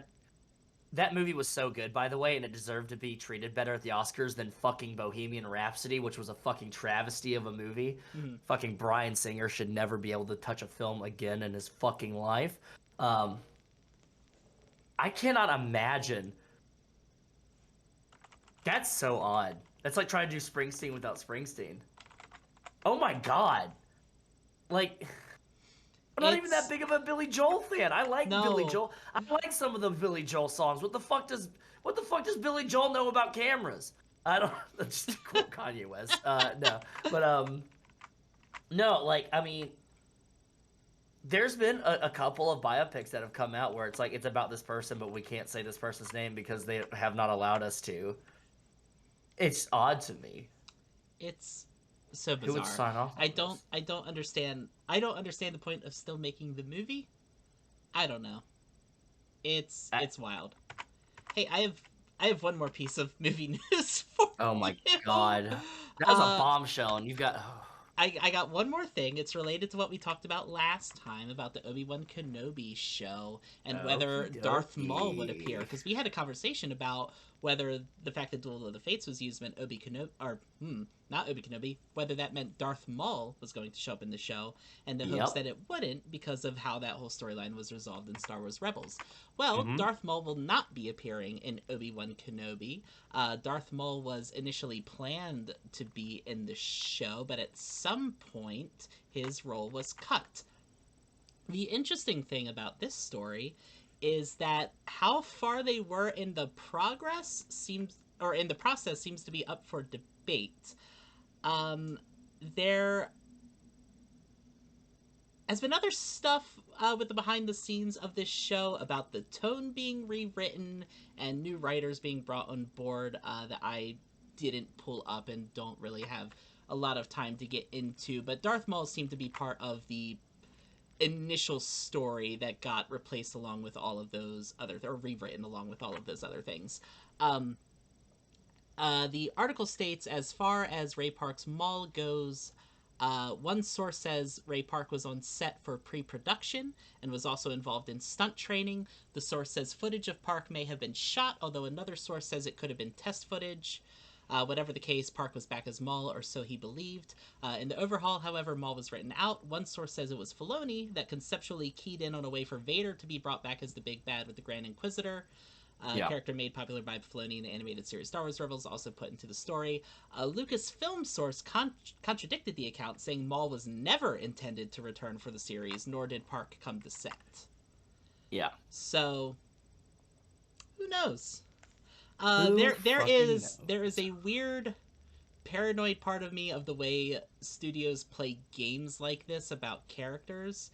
That movie was so good, by the way, and it deserved to be treated better at the Oscars than fucking Bohemian Rhapsody, which was a fucking travesty of a movie. Mm-hmm. Fucking Bryan Singer should never be able to touch a film again in his fucking life. I cannot imagine. That's so odd. That's like trying to do Springsteen without Springsteen. Oh my god. Like... I'm not even that big of a Billy Joel fan. I like Billy Joel. I like some of the Billy Joel songs. What the fuck does Billy Joel know about cameras? I don't. Just to quote Kanye West. No, but no. Like, I mean, there's been a couple of biopics that have come out where it's like it's about this person, but we can't say this person's name because they have not allowed us to. It's odd to me. It's so bizarre. Who would sign off? I don't understand. I don't understand the point of still making the movie. I don't know. It's wild. Hey, I have one more piece of movie news for you. Oh my god. That was a bombshell, and you've got... I got one more thing. It's related to what we talked about last time about the Obi-Wan Kenobi show and whether Darth Maul would appear. Because we had a conversation about whether the fact that Duel of the Fates was used meant not Obi Kenobi, whether that meant Darth Maul was going to show up in the show, and the hopes that it wouldn't because of how that whole storyline was resolved in Star Wars Rebels. Well, Darth Maul will not be appearing in Obi-Wan Kenobi. Darth Maul was initially planned to be in the show, but at some point his role was cut. The interesting thing about this story is that how far they were in the process seems to be up for debate. There has been other stuff with the behind the scenes of this show about the tone being rewritten and new writers being brought on board that I didn't pull up and don't really have a lot of time to get into. But Darth Maul seemed to be part of the initial story that got replaced along with all of those other, or rewritten along with all of those other things. The article states, as far as Ray Park's Maul goes, one source says Ray Park was on set for pre-production and was also involved in stunt training. The source says footage of Park may have been shot, although another source says it could have been test footage. Whatever the case, Park was back as Maul, or so he believed. In the overhaul, however, Maul was written out. One source says it was Filoni that conceptually keyed in on a way for Vader to be brought back as the big bad with the Grand Inquisitor. Character made popular by Filoni in the animated series Star Wars Rebels, also put into the story. A Lucasfilm source contradicted the account, saying Maul was never intended to return for the series, nor did Park come to set. Yeah. So, who knows? There is a weird paranoid part of me of the way studios play games like this about characters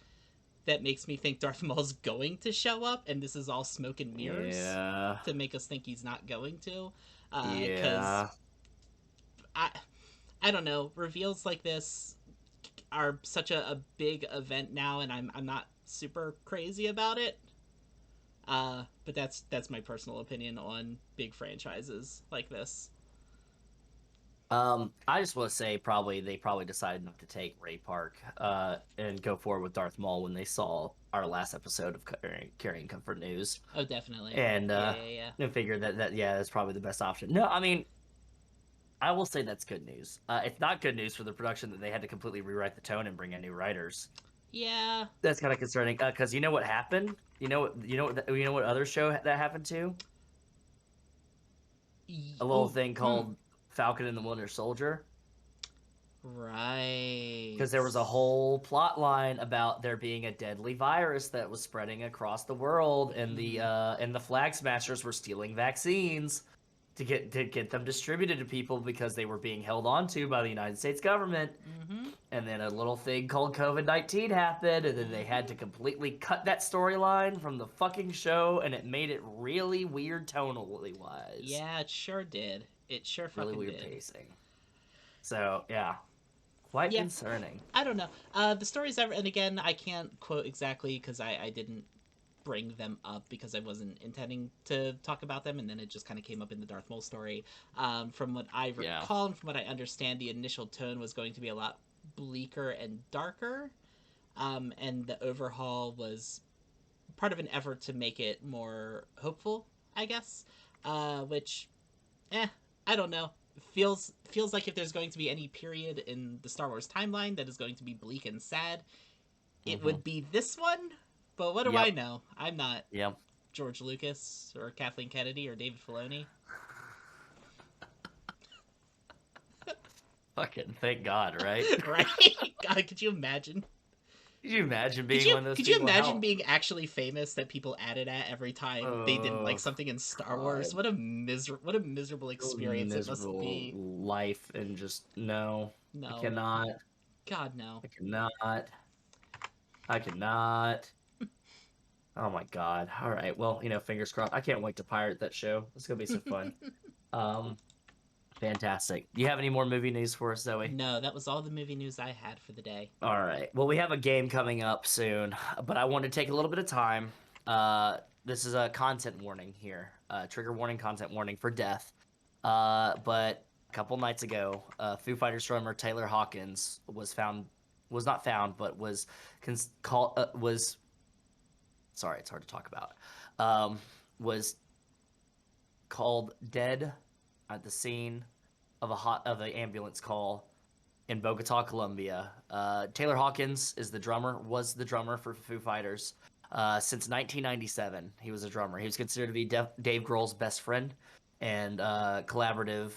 that makes me think Darth Maul's going to show up, and this is all smoke and mirrors to make us think he's not going to. Because I don't know, reveals like this are such a big event now, and I'm not super crazy about it. But that's my personal opinion on big franchises like this. I just want to say they probably decided not to take Ray Park and go forward with Darth Maul when they saw our last episode of Carrion Comfort News. Oh, definitely. And Yeah. and figured that that's probably the best option. No, I mean, I will say that's good news. It's not good news for the production that they had to completely rewrite the tone and bring in new writers. Yeah. That's kind of concerning because you know what happened. You know what other show that happened to? A little thing called Falcon and the Winter Soldier. Right. Because there was a whole plot line about there being a deadly virus that was spreading across the world, and the Flag Smashers were stealing vaccines to get them distributed to people because they were being held onto by the United States government. Mm-hmm. And then a little thing called COVID-19 happened, and then they had to completely cut that storyline from the fucking show, and it made it really weird tonally wise. Yeah, it sure did. It sure fucking really weird did. pacing. So yeah, quite concerning. I don't know. The stories ever, and again, I can't quote exactly because I didn't bring them up because I wasn't intending to talk about them, and then it just kind of came up in the Darth Maul story. From what I recall and from what I understand, the initial tone was going to be a lot bleaker and darker, and the overhaul was part of an effort to make it more hopeful, I guess. Which, I don't know. Feels like if there's going to be any period in the Star Wars timeline that is going to be bleak and sad, it would be this one. But what do I know? I'm not George Lucas or Kathleen Kennedy or David Filoni. Fucking thank God, right? Right? God, could you imagine? Could you imagine being one of those Could people? you imagine being actually famous that people added at every time they didn't like something in Star Wars? What a miserable experience it must be. Life and just no. I cannot. God, no. I cannot. Oh my God. All right. Well, fingers crossed. I can't wait to pirate that show. It's gonna be so fun. Fantastic. Do you have any more movie news for us, Zoe? No, that was all the movie news I had for the day. All right. Well, we have a game coming up soon, but I want to take a little bit of time. This is a content warning here. Trigger warning, content warning for death. But a couple nights ago, Foo Fighters drummer Taylor Hawkins was not found, but was sorry, it's hard to talk about. Was called dead at the scene of an ambulance call in Bogota, Colombia. Taylor Hawkins was the drummer for Foo Fighters since 1997. He was a drummer. He was considered to be Dave Grohl's best friend and collaborative,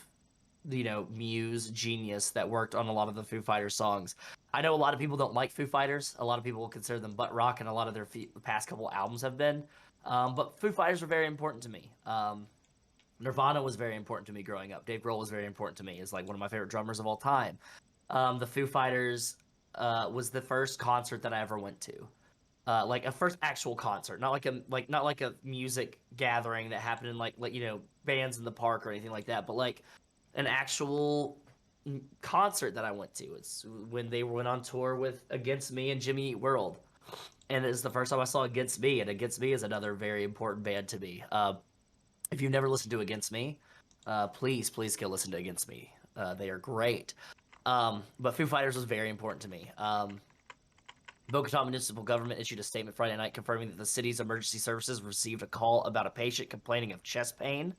muse genius that worked on a lot of the Foo Fighters songs. I know a lot of people don't like Foo Fighters. A lot of people will consider them butt rock, and a lot of their past couple albums have been. But Foo Fighters were very important to me. Nirvana was very important to me growing up. Dave Grohl was very important to me. He's like one of my favorite drummers of all time. The Foo Fighters was the first concert that I ever went to. Like a first actual concert, not like a music gathering that happened in like bands in the park or anything like that, but like an actual concert that I went to. It's when they went on tour with Against Me and Jimmy Eat World, and it's the first time I saw Against Me, and Against Me is another very important band to me. If you've never listened to Against Me, please go listen to Against Me. They are great. But Foo Fighters was very important to me. Bogota Municipal Government issued a statement Friday night confirming that the city's emergency services received a call about a patient complaining of chest pain.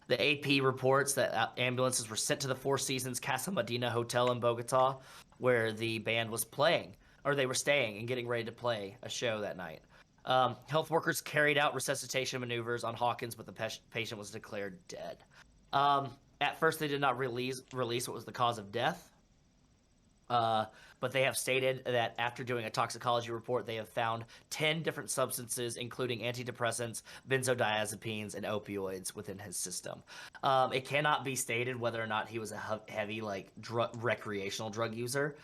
The AP reports that ambulances were sent to the Four Seasons Casa Medina Hotel in Bogota, where the band was playing, or they were staying and getting ready to play a show that night. Health workers carried out resuscitation maneuvers on Hawkins, but the patient was declared dead. At first, they did not release what was the cause of death, but they have stated that after doing a toxicology report, they have found 10 different substances, including antidepressants, benzodiazepines, and opioids within his system. It cannot be stated whether or not he was a heavy recreational drug user.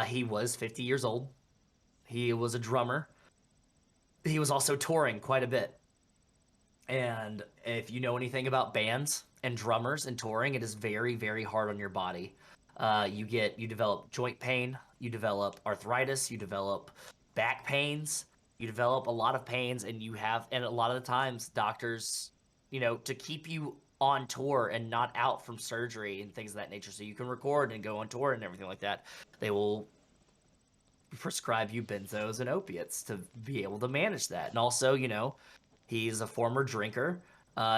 He was 50 years old. He was a drummer. He was also touring quite a bit. And if you know anything about bands and drummers and touring, it is very, very hard on your body. You develop joint pain, you develop arthritis, you develop back pains, you develop a lot of pains, and a lot of the times doctors, to keep you on tour and not out from surgery and things of that nature. So you can record and go on tour and everything like that. They will prescribe you benzos and opiates to be able to manage that. And also, you know, he's a former drinker.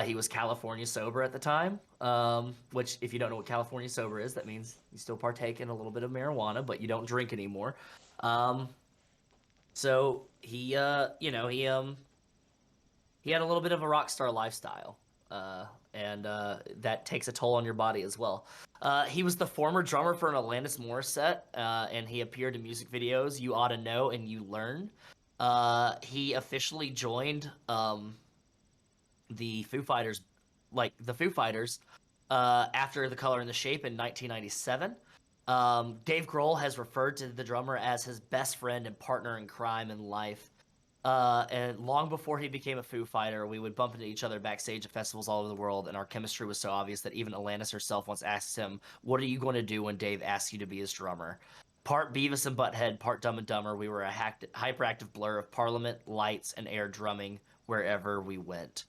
He was California sober at the time, which if you don't know what California sober is, that means you still partake in a little bit of marijuana, but you don't drink anymore. So he, you know, he had a little bit of a rock star lifestyle, and that takes a toll on your body as well. He was the former drummer for an Alanis Morissette, and he appeared in music videos You Ought to Know and You Learn. He officially joined the Foo Fighters, after The Color and the Shape in 1997. Dave Grohl has referred to the drummer as his best friend and partner in crime and life. And long before he became a Foo Fighter, we would bump into each other backstage at festivals all over the world, and our chemistry was so obvious that even Alanis herself once asked him, "What are you going to do when Dave asks you to be his drummer?" Part Beavis and Butthead, part Dumb and Dumber, we were a hyperactive blur of Parliament, lights, and air drumming wherever we went.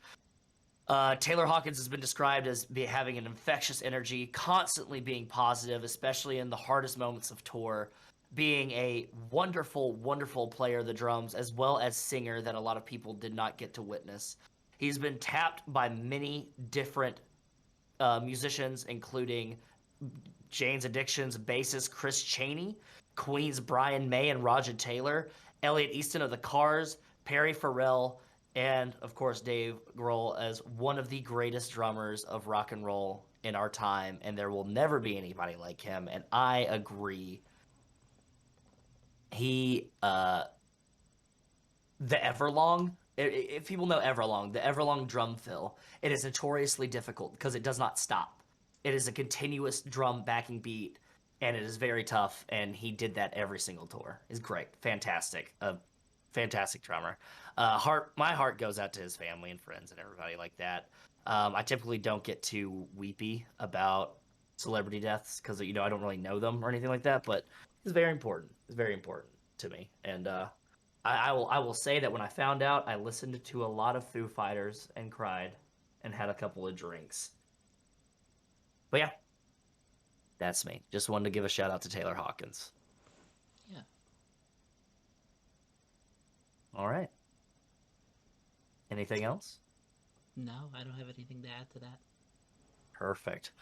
Taylor Hawkins has been described as having an infectious energy, constantly being positive, especially in the hardest moments of tour, being a wonderful, wonderful player of the drums, as well as singer that a lot of people did not get to witness. He's been tapped by many different musicians, including Jane's Addiction's bassist Chris Chaney, Queen's Brian May and Roger Taylor, Elliot Easton of the Cars, Perry Farrell, and, of course, Dave Grohl as one of the greatest drummers of rock and roll in our time, and there will never be anybody like him, and I agree. He, the Everlong, if people know Everlong, the Everlong drum fill, it is notoriously difficult because it does not stop. It is a continuous drum backing beat, and it is very tough, and he did that every single tour. It's great. Fantastic. Fantastic drummer. My heart goes out to his family and friends and everybody like that. I typically don't get too weepy about celebrity deaths because, you know, I don't really know them or anything like that, but it's very important. It's very important to me. And I will say that when I found out, I listened to a lot of Foo Fighters and cried and had a couple of drinks. But yeah, that's me. Just wanted to give a shout out to Taylor Hawkins. Yeah. All right. Anything else? No, I don't have anything to add to that. Perfect.